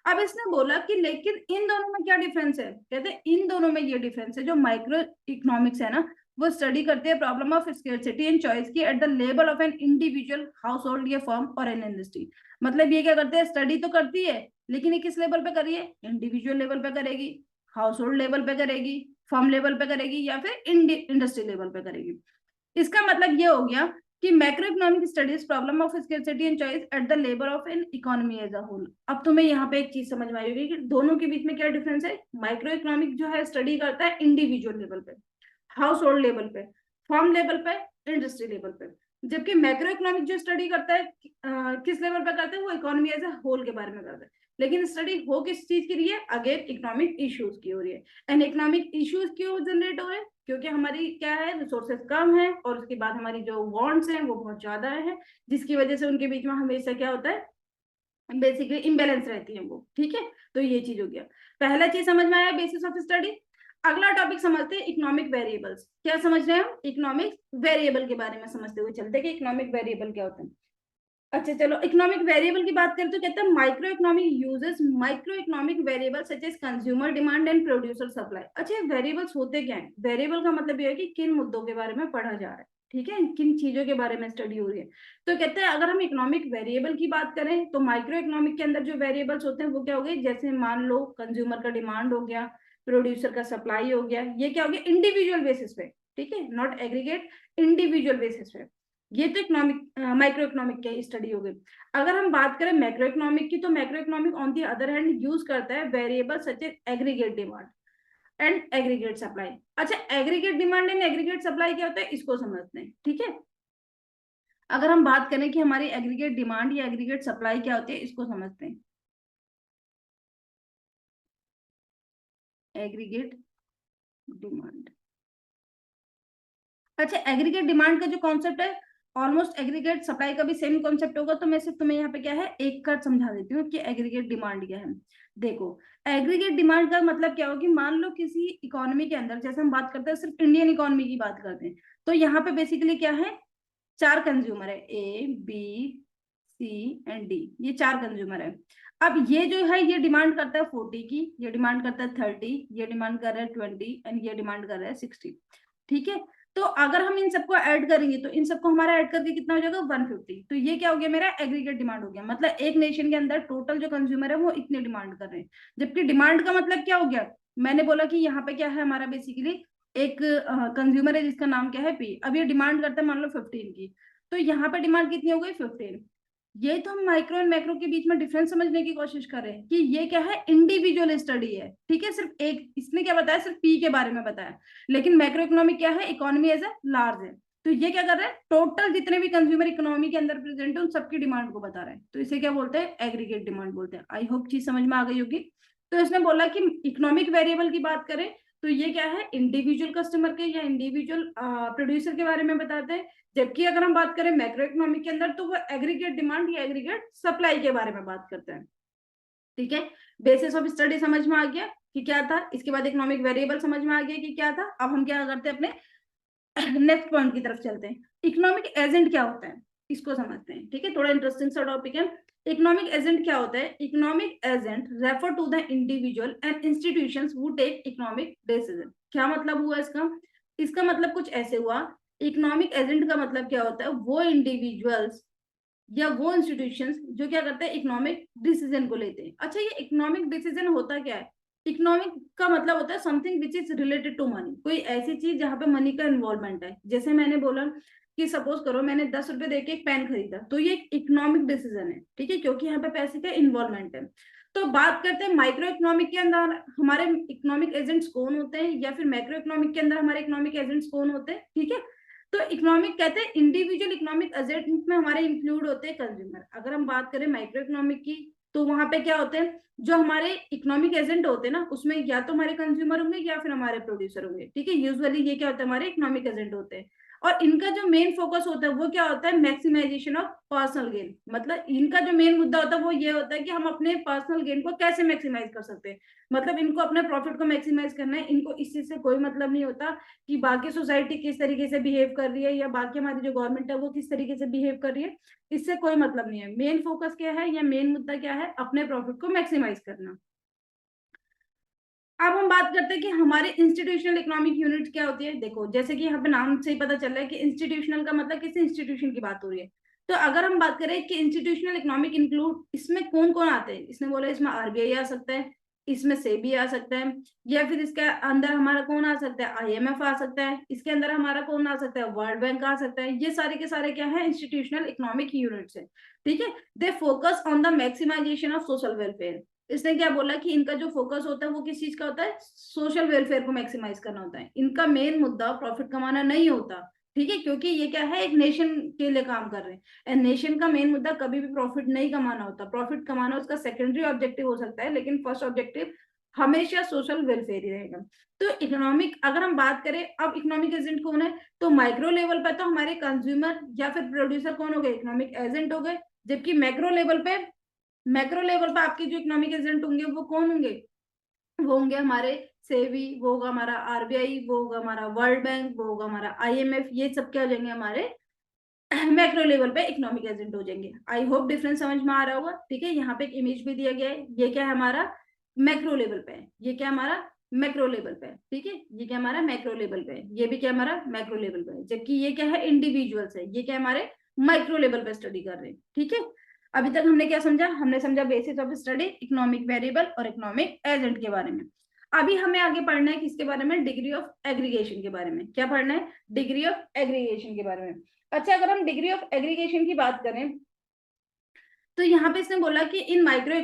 अब इसने बोला कि लेकिन इन दोनों में क्या डिफरेंस है, कहते हैं इन दोनों में ये डिफरेंस है, जो माइक्रो इकोनॉमिक्स है ना वो स्टडी करते हैं problem of scarcity and choice की at the level of an individual household या फर्म और एन इंडस्ट्री। मतलब ये क्या करते हैं, स्टडी तो करती है लेकिन ये किस लेवल पे करिए, इंडिविजुअल लेवल पे करेगी, हाउस होल्ड लेवल पे करेगी, फर्म लेवल पे करेगी या फिर इंडस्ट्री लेवल पे करेगी। इसका मतलब ये हो गया कि macro economic studies problem of scarcity and choice at the labour of an economy as a whole. अब तुम्हें यहाँ पे एक चीज समझ में आई होगी कि दोनों के बीच में क्या डिफरेंस है। माइक्रो इकोनॉमिक जो है स्टडी करता है इंडिविजुअल लेवल पे, हाउस होल्ड लेवल पे, फर्म लेवल पे, इंडस्ट्री लेवल पे, जबकि मैक्रो इकोनॉमिक जो स्टडी करता है किस लेवल पे करता है, वो इकोनॉमी एज अ होल के बारे में करता है। लेकिन स्टडी हो किस चीज की रही है, अगेन इकोनॉमिक इश्यूज की हो रही है। एंड इकोनॉमिक इश्यूज क्यों जनरेट हो रहे हैं, क्योंकि हमारी क्या है, रिसोर्सेज कम है और उसके बाद हमारी जो वांट्स हैं वो बहुत ज्यादा है, जिसकी वजह से उनके बीच में हमेशा क्या होता है, बेसिकली इम्बेलेंस रहती है वो। ठीक है, तो ये चीज हो गया, पहला चीज समझ में आया, बेसिस ऑफ स्टडी। अगला टॉपिक समझते हैं इकोनॉमिक वेरिएबल्स। क्या समझ रहे हैं हम, इकोनॉमिक वेरिएबल के बारे में समझते हुए चलते हैं कि इकोनॉमिक वेरिएबल क्या होते हैं। अच्छा चलो, इकोनॉमिक वेरिएबल की बात करें तो कहते हैं micro economic uses micro economic variable such as consumer demand and producer supply. अच्छा, वेरिएबल्स होते क्या है, वेरिएबल का मतलब ये है कि किन मुद्दों के बारे में पढ़ा जा रहा है, ठीक है, किन चीजों के बारे में स्टडी हो रही है। तो कहते हैं अगर हम इकोनॉमिक वेरिएबल की बात करें तो माइक्रो इकोनॉमिक के अंदर जो वेरिएबल्स होते हैं वो क्या हो गए, जैसे मान लो कंज्यूमर का डिमांड हो गया, प्रोड्यूसर का सप्लाई हो गया, ये क्या हो गया इंडिविजुअल बेसिस पे, ठीक है, नॉट एग्रीगेट, इंडिविजुअल बेसिस पे। ये तो इकोनॉमिक माइक्रो इकोनॉमिक की स्टडी हो गई। अगर हम बात करें मैक्रो इकोनॉमिक की, तो macroeconomic on the other hand use करता है variable such as aggregate demand and aggregate supply. अच्छा, aggregate demand and aggregate supply क्या होता है, इसको समझते हैं। ठीक है, अगर हम बात करें कि हमारी एग्रीगेट डिमांड या एग्रीगेट सप्लाई क्या होती है, इसको समझते हैं। एग्रीगेट डिमांड, अच्छा एग्रीगेट डिमांड का जो कॉन्सेप्ट है ऑलमोस्ट एग्रीगेट सप्लाई का भी सेम कॉन्सेप्ट होगा, तो मैं सिर्फ तुम्हें यहाँ पे क्या है एक कर समझा देती हूँ कि एग्रीगेट डिमांड क्या है। देखो, एग्रीगेट डिमांड का मतलब क्या होगी, मान लो किसी इकोनॉमी के अंदर, जैसे हम बात करते हैं सिर्फ इंडियन इकोनॉमी की बात करते हैं, तो यहाँ पे बेसिकली क्या है, चार कंज्यूमर है, A B C and D, ये चार कंज्यूमर है। अब ये जो है ये डिमांड करता है 40 की, ये डिमांड करता है 30, ये डिमांड कर रहा है 20 एंड ये डिमांड कर रहा है 60। ठीक है, तो अगर हम इन सबको ऐड करेंगे तो इन सबको हमारा ऐड करके कितना हो जाएगा 150। तो ये क्या हो गया, मेरा एग्रीगेट डिमांड हो गया, मतलब एक नेशन के अंदर टोटल जो कंज्यूमर है वो इतने डिमांड कर रहे हैं। जबकि डिमांड का मतलब क्या हो गया, मैंने बोला कि यहाँ पे क्या है हमारा बेसिकली एक कंज्यूमर है जिसका नाम क्या है पी, अब ये डिमांड करता है मान लो 15 की, तो यहाँ पे डिमांड कितनी हो गई 15। ये तो हम माइक्रो एंड मैक्रो के बीच में डिफरेंस समझने की कोशिश कर रहे हैं कि ये क्या है इंडिविजुअल स्टडी है। ठीक है, सिर्फ एक इसने क्या बताया, सिर्फ पी के बारे में बताया, लेकिन मैक्रो इकोनॉमिक क्या है, इकोनॉमी एज ए लार्ज है। तो ये क्या कर रहा है, टोटल जितने भी कंज्यूमर इकोनॉमी के अंदर प्रेजेंट है उन सबकी डिमांड को बता रहा है, तो इसे क्या बोलते हैं, एग्रीगेट डिमांड बोलते हैं। आई होप चीज समझ में आ गई होगी। तो इसने बोला कि इकोनॉमिक वेरिएबल की बात करें तो ये क्या है, इंडिविजुअल कस्टमर के या इंडिविजुअल प्रोड्यूसर के बारे में बताते हैं। जबकि अगर हम बात करें मैक्रो इकोनॉमिक के अंदर तो वो एग्रीगेट डिमांड या एग्रीगेट सप्लाई के बारे में बात करते हैं। ठीक है, बेसिस ऑफ स्टडी समझ में आ गया कि क्या था, इसके बाद इकोनॉमिक वेरिएबल समझ में आ गया कि क्या था। अब हम क्या करते हैं, अपने नेक्स्ट पॉइंट की तरफ चलते हैं। इकोनॉमिक एजेंट क्या होता है, इसको समझते हैं। ठीक है, थोड़ा इंटरेस्टिंग सा टॉपिक है। इकोनॉमिक एजेंट क्या होता है, economic agent refer to the individual and institutions who take economic decision. क्या मतलब हुआ इसका, इसका मतलब कुछ ऐसे हुआ, इकोनॉमिक एजेंट का मतलब क्या होता है, वो इंडिविजुअल्स या वो इंस्टीट्यूशंस जो क्या करते हैं, इकोनॉमिक डिसीजन को लेते हैं। अच्छा, ये इकोनॉमिक डिसीजन होता क्या है, इकोनॉमिक का मतलब होता है something which is related to money, कोई ऐसी चीज जहां पे मनी का इन्वॉल्वमेंट है। जैसे मैंने बोला कि सपोज करो मैंने 10 रुपए देके एक पेन खरीदा, तो ये एक इकोनॉमिक डिसीजन है। ठीक है, क्योंकि यहाँ पे पैसे का इन्वॉल्वमेंट है। तो बात करते हैं माइक्रो इकोनॉमिक के अंदर हमारे इकोनॉमिक एजेंट्स कौन होते हैं, या फिर मैक्रो इकोनॉमिक के अंदर हमारे इकोनॉमिक एजेंट्स कौन होते हैं। ठीक है, तो इकोनॉमिक कहते हैं इंडिविजुअल इकोनॉमिक एजेंट में हमारे इंक्लूड होते हैं कंज्यूमर। अगर हम बात करें माइक्रो इकोनॉमिक की तो वहां पे क्या होते हैं, जो हमारे इकोनॉमिक एजेंट होते हैं ना, उसमें या तो हमारे कंज्यूमर होंगे या फिर हमारे प्रोड्यूसर होंगे। ठीक है, यूजुअली ये क्या होता है, हमारे इकोनॉमिक एजेंट होते हैं। और इनका जो मेन फोकस होता है वो क्या होता है, मैक्सिमाइजेशन ऑफ पर्सनल गेन। मतलब इनका जो मेन मुद्दा होता है वो ये होता है कि हम अपने पर्सनल गेन को कैसे मैक्सिमाइज कर सकते हैं। मतलब इनको अपने प्रॉफिट को मैक्सिमाइज करना है, इनको इस चीज से कोई मतलब नहीं होता कि बाकी सोसाइटी किस तरीके से बिहेव कर रही है या बाकी हमारी जो गवर्नमेंट है वो किस तरीके से बिहेव कर रही है, इससे कोई मतलब नहीं है। मेन फोकस क्या है या मेन मुद्दा क्या है, अपने प्रॉफिट को मैक्सिमाइज करना। अब हम बात करते हैं कि हमारे इंस्टीट्यूशनल इकोनॉमिक यूनिट क्या होती है। देखो, जैसे कि यहाँ पे नाम से ही पता चल रहा है कि इंस्टीट्यूशनल का मतलब किसी इंस्टीट्यूशन की बात हो रही है। तो अगर हम बात करें कि इंस्टीट्यूशनल इकोनॉमिक इंक्लूड, इसमें कौन कौन आते हैं, इसने बोला इसमें आरबीआई आ सकता है, इसमें सेबी आ सकता है, या फिर इसके अंदर हमारा कौन आ सकता है, आईएमएफ आ सकता है, इसके अंदर हमारा कौन आ सकता है, वर्ल्ड बैंक आ सकता है। ये सारे के सारे क्या है, इंस्टीट्यूशनल इकोनॉमिक यूनिट्स है, ठीक है। They focus on the maximisation of social welfare. इसने क्या बोला कि इनका जो फोकस होता है वो किस चीज का होता है, सोशल वेलफेयर को मैक्सिमाइज करना होता है। इनका मेन मुद्दा प्रॉफिट कमाना नहीं होता, ठीक है, क्योंकि ये क्या है, एक नेशन के लिए काम कर रहे हैं, एंड नेशन का मेन मुद्दा कभी भी प्रॉफिट नहीं कमाना होता। प्रॉफिट कमाना उसका सेकेंडरी ऑब्जेक्टिव हो सकता है, लेकिन फर्स्ट ऑब्जेक्टिव हमेशा सोशल वेलफेयर ही रहेगा। तो इकोनॉमिक अगर हम बात करें, अब इकोनॉमिक एजेंट कौन है, तो माइक्रो लेवल पे तो हमारे कंज्यूमर या फिर प्रोड्यूसर कौन हो गए, इकोनॉमिक एजेंट हो गए। जबकि मैक्रो लेवल पे आपके जो इकोनॉमिक एजेंट होंगे वो कौन होंगे, वो होंगे हमारे सेवी, वो होगा हमारा आरबीआई, वो होगा हमारा वर्ल्ड बैंक, वो होगा हमारा आईएमएफ। ये सब क्या हो जाएंगे, हमारे मैक्रो लेवल पे इकोनॉमिक एजेंट हो जाएंगे। आई होप डिफरेंस समझ में आ रहा होगा, ठीक है। यहाँ पे एक इमेज भी दिया गया है, ये क्या है हमारा मैक्रो लेवल पे है, ये क्या हमारा मैक्रो लेवल पे है, ठीक है। ये क्या हमारा मैक्रो लेवल पे है, ये भी क्या हमारा मैक्रो लेवल पे है। जबकि ये क्या है, इंडिविजुअल्स है, ये क्या हमारे माइक्रो लेवल पे स्टडी कर रहे हैं, ठीक है। अभी तक हमने क्या समझा, हमने समझा basis of study economic variable और इकोनॉमिक एजेंट के बारे में। अभी हमें आगे पढ़ना है किसके बारे में, डिग्री ऑफ एग्रीगेशन के बारे में। क्या पढ़ना है, डिग्री ऑफ एग्रीगेशन के बारे में। अच्छा, अगर हम डिग्री ऑफ एग्रीगेशन की बात करें तो यहाँ पे इसने बोला कि इन माइक्रो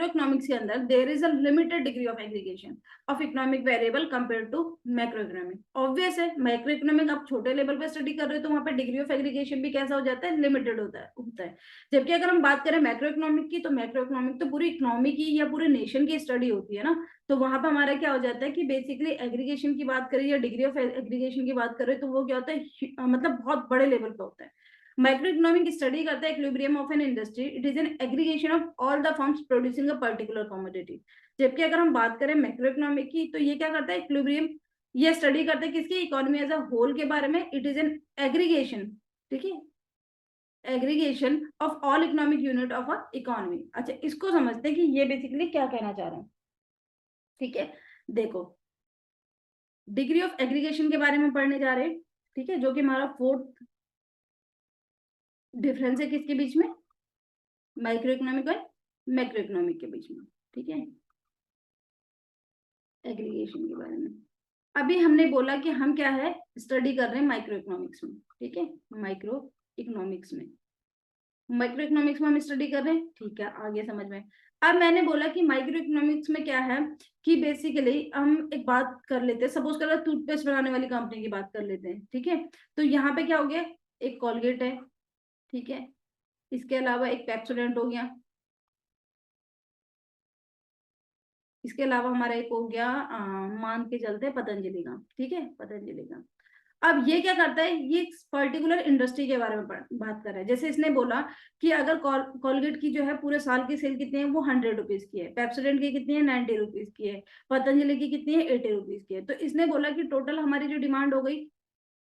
इकोनॉमिक्स के अंदर there is a limited degree of aggregation of economic variable compare to macro economic. Obvious है, मैक्रो इकोनॉमिक आप छोटे लेवल पे स्टडी कर रहे हो तो वहां पे डिग्री ऑफ एग्रीगेशन भी कैसा हो जाता है, लिमिटेड होता है। जबकि अगर हम बात करें मैक्रो इकोनॉमिक की, तो मैक्रो इकोनॉमिक तो पूरी इकोनॉमी की या पूरे नेशन की स्टडी होती है ना। तो वहां पर हमारा क्या हो जाता है कि बेसिकली एग्रीगेशन की बात करें या डिग्री ऑफ एग्रीगेशन की बात करें तो वो क्या होता है, मतलब बहुत बड़े लेवल पे होता है। माइक्रो इकोनॉमिक स्टडी करता है equilibrium of an industry, it is an aggregation of all the firms producing a particular commodity. जबकि अगर हम बात करें मैक्रो इकोनॉमिक की, तो ये क्या करता है, इक्विलिब्रियम, ये स्टडी करता है किसकी, इकोनॉमी एज अ होल के बारे में। इट इज एन एग्रीगेशन, ठीक है, aggregation of all economic unit of a economy. अच्छा, इसको समझते हैं कि ये बेसिकली क्या कहना चाह रहे हैं, ठीक है। देखो, डिग्री ऑफ एग्रीगेशन के बारे में पढ़ने जा रहे हैं, ठीक है, जो कि हमारा फोर्थ डिफरेंस है किसके बीच में, माइक्रो इकोनॉमिक और मैक्रो इकोनॉमिक के बीच में, ठीक है, एग्रीगेशन के बारे में। अभी हमने बोला कि हम क्या है, स्टडी कर रहे हैं माइक्रो इकोनॉमिक्स में, ठीक है, माइक्रो इकोनॉमिक्स में, माइक्रो इकोनॉमिक्स में हम स्टडी कर रहे हैं, ठीक है, आगे समझ में। अब मैंने बोला कि माइक्रो इकोनॉमिक्स में क्या है कि बेसिकली हम एक बात कर लेते हैं, सपोज कर टूथपेस्ट बनाने वाली कंपनी की बात कर लेते हैं, ठीक है। तो यहाँ पे क्या हो गया, एक कॉलगेट है, ठीक है, इसके अलावा एक पेप्सोडेंट हो गया, इसके अलावा हमारा एक हो गया मान के चलते पतंजलि का, ठीक है, पतंजलि का। अब ये क्या करता है, ये पर्टिकुलर इंडस्ट्री के बारे में बात कर रहा है। जैसे इसने बोला कि अगर कॉलगेट की जो है पूरे साल की सेल कितनी है, वो 100 रुपीज की है, पेप्सोडेंट की कितनी है, 90 रुपीज की है, पतंजलि की कितनी है, 80 रुपीज की है। तो इसने बोला कि टोटल हमारी जो डिमांड हो गई,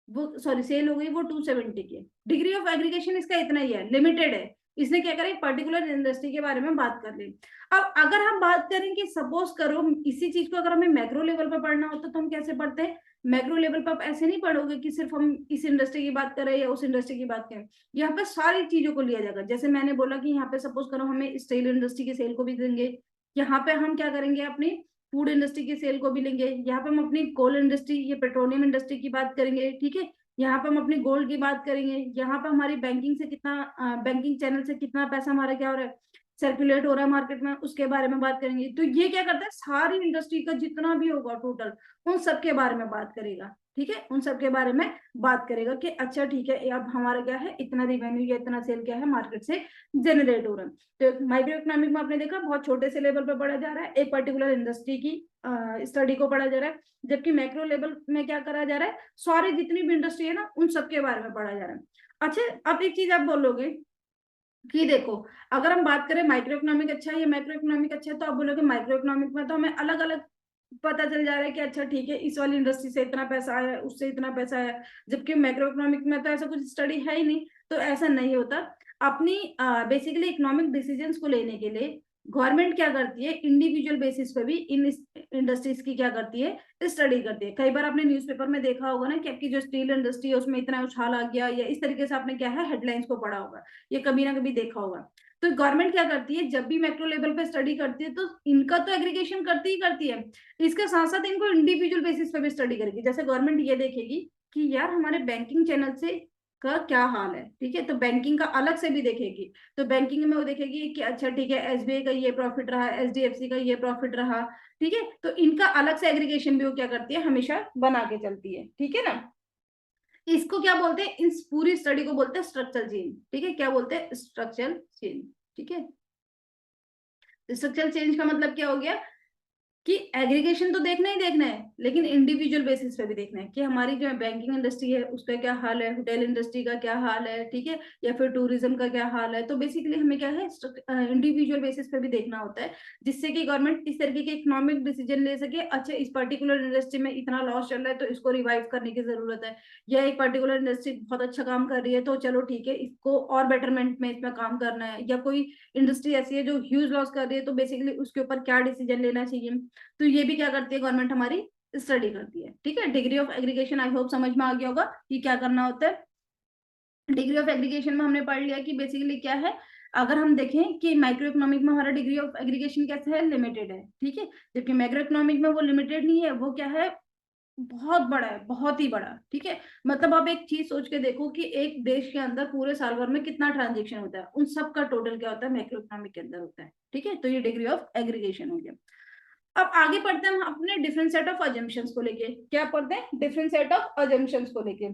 वो सॉरी सेल हो गई, वो 270 की है। डिग्री ऑफ एग्रीगेशन इसका इतना ही है, लिमिटेड है। इसने क्या करा, पर्टिकुलर इंडस्ट्री के बारे में बात कर ली। अब अगर हम बात करें कि सपोज करो इसी चीज को अगर हमें मैक्रो लेवल पर पढ़ना होता तो हम कैसे पढ़ते हैं, मैक्रो लेवल पर आप ऐसे नहीं पढ़ोगे कि सिर्फ हम इस इंडस्ट्री की बात करें या उस इंडस्ट्री की बात करें। यहाँ पे सारी चीजों को लिया जाएगा। जैसे मैंने बोला कि यहाँ पे सपोज करो हमें स्टील इंडस्ट्री की सेल को भी देंगे, यहाँ पे हम क्या करेंगे, अपनी फूड इंडस्ट्री की सेल को भी लेंगे, यहाँ पे हम अपनी कोल इंडस्ट्री या पेट्रोलियम इंडस्ट्री की बात करेंगे, ठीक है। यहाँ पे हम अपनी गोल्ड की बात करेंगे, यहाँ पे हमारी बैंकिंग से कितना बैंकिंग चैनल से कितना पैसा हमारा क्या हो रहा है, सर्कुलेट हो रहा है मार्केट में, उसके बारे में बात करेंगे। तो ये क्या करता है, सारी इंडस्ट्री का जितना भी होगा टोटल, उन सब के बारे में बात करेगा, ठीक है, उन सब के बारे में बात करेगा कि अच्छा ठीक है, अब हमारा क्या है, इतना रिवेन्यू या इतना सेल क्या है मार्केट से जनरेट हो रहा है। तो माइक्रो इकोनॉमिक में आपने देखा बहुत छोटे से लेवल पे पढ़ा जा रहा है, एक पर्टिकुलर इंडस्ट्री की स्टडी को पढ़ा जा रहा है। जबकि मैक्रो लेवल में क्या करा जा रहा है, सारी जितनी भी इंडस्ट्री है ना, उन सबके बारे में पढ़ा जा रहा है। अच्छा, अब एक चीज आप बोलोगे कि देखो, अगर हम बात करें माइक्रो इकोनॉमिक अच्छा है या मैक्रो इकोनॉमिक अच्छा है, तो आप बोलोगे माइक्रो इकोनॉमिक में तो हमें अलग अलग पता चल जा रहा है कि अच्छा ठीक है, इस वाली इंडस्ट्री से इतना पैसा आया, उससे इतना पैसा आया। जबकि मैक्रो इकोनॉमिक में तो ऐसा कुछ स्टडी है ही नहीं। तो ऐसा नहीं होता। अपनी बेसिकली इकोनॉमिक डिसीजंस को लेने के लिए गवर्नमेंट क्या करती है, इंडिविजुअल बेसिस पे भी इन इंडस्ट्रीज की क्या करती है, स्टडी करती है। कई बार आपने न्यूज़पेपर में देखा होगा ना कि आपकी जो स्टील इंडस्ट्री है उसमें इतना उछाल आ गया, या इस तरीके से आपने क्या है हेडलाइंस को पढ़ा होगा, ये कभी ना कभी देखा होगा। तो गवर्नमेंट क्या करती है, जब भी मैक्रो लेवल पे स्टडी करती है तो इनका तो एग्रीगेशन करती ही करती है, इसके साथ साथ इनको इंडिविजुअल बेसिस पे भी स्टडी करेगी। जैसे गवर्नमेंट ये देखेगी कि यार हमारे बैंकिंग चैनल से का क्या हाल है, ठीक है, तो बैंकिंग का अलग से भी देखेगी। तो बैंकिंग में वो देखेगी कि अच्छा ठीक है, एसबीआई का ये प्रॉफिट रहा, एचडीएफसी का ये प्रॉफिट रहा, ठीक है, तो इनका अलग से एग्रीगेशन भी वो क्या करती है, हमेशा बना के चलती है, ठीक है ना। इसको क्या बोलते हैं, इस पूरी स्टडी को बोलते हैं स्ट्रक्चरल चेंज, ठीक है, क्या बोलते हैं, स्ट्रक्चरल चेंज, ठीक है। स्ट्रक्चरल चेंज का मतलब क्या हो गया कि एग्रीगेशन तो देखना ही देखना है, लेकिन इंडिविजुअल बेसिस पे भी देखना है कि हमारी जो बैंकिंग इंडस्ट्री है उसका क्या हाल है, होटल इंडस्ट्री का क्या हाल है, ठीक है, या फिर टूरिज्म का क्या हाल है। तो बेसिकली हमें क्या है, इंडिविजुअल बेसिस पे भी देखना होता है, जिससे कि गवर्नमेंट इस तरीके के इकोनॉमिक डिसीजन ले सके। अच्छा, इस पर्टिकुलर इंडस्ट्री में इतना लॉस चल रहा है तो इसको रिवाइव करने की जरूरत है, या एक पर्टिकुलर इंडस्ट्री बहुत अच्छा काम कर रही है तो चलो ठीक है, इसको और बेटरमेंट में इसमें काम करना है, या कोई इंडस्ट्री ऐसी है जो ह्यूज लॉस कर रही है तो बेसिकली उसके ऊपर क्या डिसीजन लेना चाहिए। तो ये भी क्या करती है गवर्नमेंट हमारी, स्टडी करती है, ठीक है। Degree of aggregation I hope समझ में आ गया होगा कि क्या करना होता है। डिग्री ऑफ एग्रीगेशन में हमने पढ़ लिया कि बेसिकली क्या है। अगर हम देखें कि माइक्रो इकोनॉमिक में हमारा डिग्री ऑफ एग्रीगेशन कैसे है, लिमिटेड है, ठीक है, जबकि मैक्रो इकोनॉमिक में वो लिमिटेड नहीं है, वो क्या है, बहुत बड़ा है, बहुत ही बड़ा, ठीक है। मतलब आप एक चीज सोच के देखो कि एक देश के अंदर पूरे साल भर में कितना ट्रांजेक्शन होता है, उन सब का टोटल क्या होता है, मैक्रो इकोनॉमिक के अंदर होता है, ठीक है। तो ये डिग्री ऑफ एग्रीगेशन हो गया। अब आगे पढ़ते हैं हम अपने डिफरेंट सेट ऑफ अजम्पशंस को लेके। क्या पढ़ते हैं, डिफरेंट सेट ऑफ अजम्पशंस को लेके।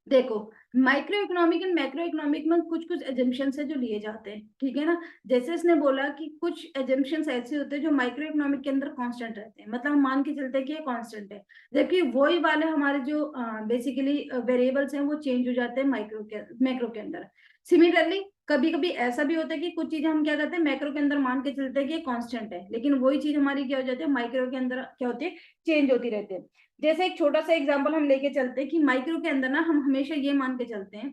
देखो, micro economic and macro economic में कुछ कुछ एजम्पशंस है जो लिए जाते हैं, ठीक है ना। जैसे इसने बोला कि कुछ एजम्पशंस ऐसे होते हैं जो माइक्रो इकोनॉमिक के अंदर कांस्टेंट रहते हैं, मतलब हम मान के चलते हैं कि ये कांस्टेंट है, जबकि वही वाले हमारे जो बेसिकली वेरिएबल्स हैं वो चेंज हो जाते हैं मैक्रो के अंदर। सिमिलरली कभी कभी ऐसा भी होता है कि कुछ चीजें हम क्या करते हैं, मैक्रो के अंदर मान के चलते हैं कि कांस्टेंट है, लेकिन वही चीज हमारी क्या हो जाती है, माइक्रो के अंदर क्या होती है, चेंज होती रहती है। जैसे एक छोटा सा एग्जांपल हम लेके चलते हैं कि माइक्रो के अंदर ना हम हमेशा ये मान के चलते हैं,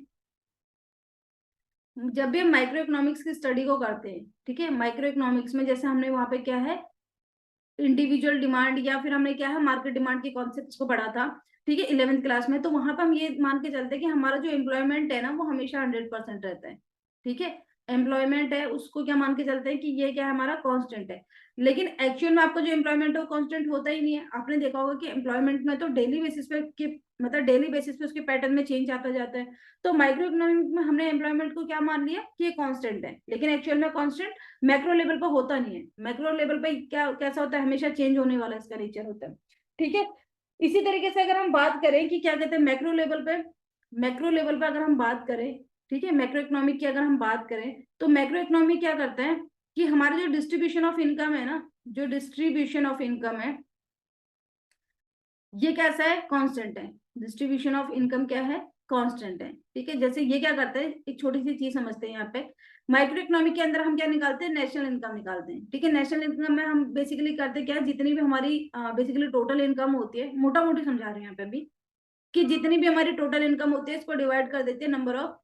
जब भी हम माइक्रो इकोनॉमिक्स की स्टडी को करते हैं, ठीक है, माइक्रो इकोनॉमिक्स में जैसे हमने वहां पे क्या है, इंडिविजुअल डिमांड या फिर हमने क्या है, मार्केट डिमांड के कॉन्सेप्ट को पढ़ा था, ठीक है, 11वीं क्लास में। तो वहां पर हम ये मान के चलते हैं कि हमारा जो एम्प्लॉयमेंट है ना वो हमेशा 100% रहता है, ठीक है। एम्प्लॉयमेंट है उसको क्या मान के चलते हैं कि ये क्या है, हमारा कांस्टेंट है। लेकिन एक्चुअल में आपको जो एम्प्लॉयमेंट है वो कांस्टेंट होता ही नहीं है। आपने देखा होगा कि एम्प्लॉयमेंट में तो डेली बेसिस पे मतलब डेली बेसिस पे उसके पैटर्न में चेंज आता जाता है। तो माइक्रो इकोनॉमिक में हमने एम्प्लॉयमेंट को क्या मान लिया कि ये कांस्टेंट है, लेकिन एक्चुअल में कांस्टेंट मैक्रो लेवल पर होता नहीं है। मैक्रो लेवल पे क्या कैसा होता है, हमेशा चेंज होने वाला इसका नेचर होता है, ठीक है। इसी तरीके से अगर हम बात करें कि क्या कहते हैं मैक्रो लेवल पे अगर हम बात करें, ठीक है, मैक्रो इकोनॉमिक की अगर हम बात करें तो मैक्रो इकोनॉमिक क्या करता है कि हमारे जो डिस्ट्रीब्यूशन ऑफ इनकम है ना, जो डिस्ट्रीब्यूशन ऑफ इनकम है ये कैसा है, कांस्टेंट है। डिस्ट्रीब्यूशन ऑफ इनकम क्या है, कांस्टेंट है, ठीक है। जैसे ये क्या करता है, एक छोटी सी चीज समझते हैं यहाँ पे। माइक्रो इकोनॉमिक के अंदर हम क्या निकालते हैं, नेशनल इनकम निकालते हैं, ठीक है। नेशनल इनकम में हम बेसिकली करते क्या है, जितनी भी हमारी बेसिकली टोटल इनकम होती है, मोटा मोटी समझा रहे हैं यहाँ पे भी, कि जितनी भी हमारी टोटल इनकम होती है इसको डिवाइड कर देते हैं नंबर ऑफ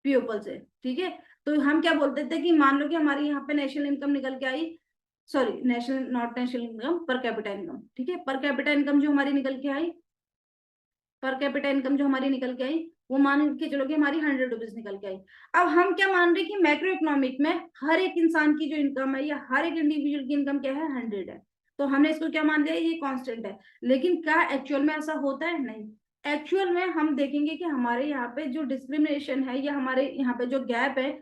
पीपल से, ठीक है। तो हम क्या बोलते थे कि मान लो कि हमारी यहाँ पे नेशनल इनकम निकल के आई, sorry national not national income, per capita income, ठीक है, पर कैपिटा इनकम जो हमारी निकल के आई, पर कैपिटा इनकम जो हमारी निकल के आई, वो मान के चलो कि हमारी 100 रुपीज निकल के आई। अब हम क्या मान रहे हैं कि मैक्रो इकोनॉमिक में हर एक इंसान की जो इनकम है या हर एक इंडिविजुअल की इनकम क्या है, 100 है। तो हमने इसको क्या मान लिया, ये कांस्टेंट है। लेकिन क्या एक्चुअल में ऐसा होता है, नहीं। एक्चुअल में हम देखेंगे कि हमारे यहाँ पे जो डिस्क्रिमिनेशन है या हमारे यहाँ पे जो गैप है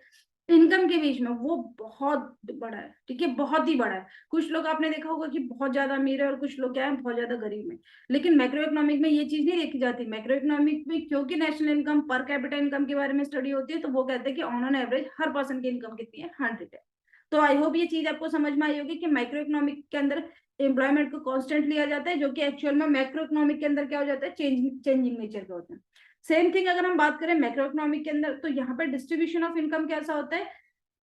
इनकम के बीच में, वो बहुत बड़ा है, ठीक है, बहुत ही बड़ा है। कुछ लोग आपने देखा होगा कि बहुत ज्यादा अमीर है और कुछ लोग क्या है, बहुत ज्यादा गरीब है। लेकिन मैक्रो इकोनॉमिक में ये चीज नहीं देखी जाती। मैक्रो इकोनॉमिक में क्योंकि national income per capita income के बारे में स्टडी होती है, तो वो कहते हैं कि on an average her person की इनकम कितनी है, 100 है। तो आई होप ये चीज आपको समझ में आई होगी कि माइक्रो इकोनॉमिक के अंदर एम्प्लॉयमेंट को कांस्टेंट लिया जाता है, जो कि एक्चुअल में मैक्रो इकोनॉमिक के अंदर क्या हो जाता है, चेंजिंग नेचर का होता है। सेम थिंग अगर हम बात करें मैक्रो इकोनॉमिक के अंदर, तो यहाँ पे डिस्ट्रीब्यूशन ऑफ इनकम कैसा होता है,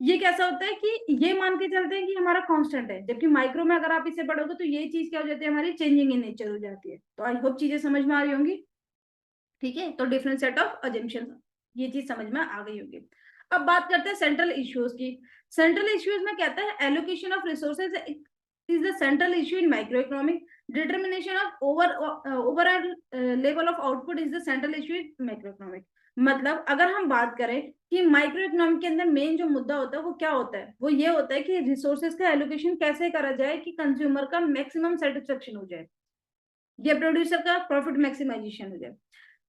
ये कैसा होता है कि ये मान के चलते हैं कि हमारा कांस्टेंट है, जबकि माइक्रो में अगर आप इसे पढ़ोगे तो ये चीज क्या हो जाती है, हमारी चेंजिंग इन नेचर हो जाती है। तो आई होप चीजें समझ में आ रही होंगी, ठीक है। तो डिफरेंट सेट ऑफ अजम्पशन, ये चीज समझ में आ गई होगी। अब बात करते हैं सेंट्रल इश्यूज की। सेंट्रल इश्यूज में कहता है allocation of resources is the central issue in micro economic, determination of overall level of output is the central issue in micro economic. मतलब अगर हम बात करें कि माइक्रो इकोनॉमिक के अंदर मेन जो मुद्दा होता है वो क्या होता है, वो ये होता है कि रिसोर्सेज का एलोकेशन कैसे करा जाए कि कंज्यूमर का मैक्सिमम सेटिस्फेक्शन हो जाए या प्रोड्यूसर का प्रॉफिट मैक्सिमाइजेशन हो जाए।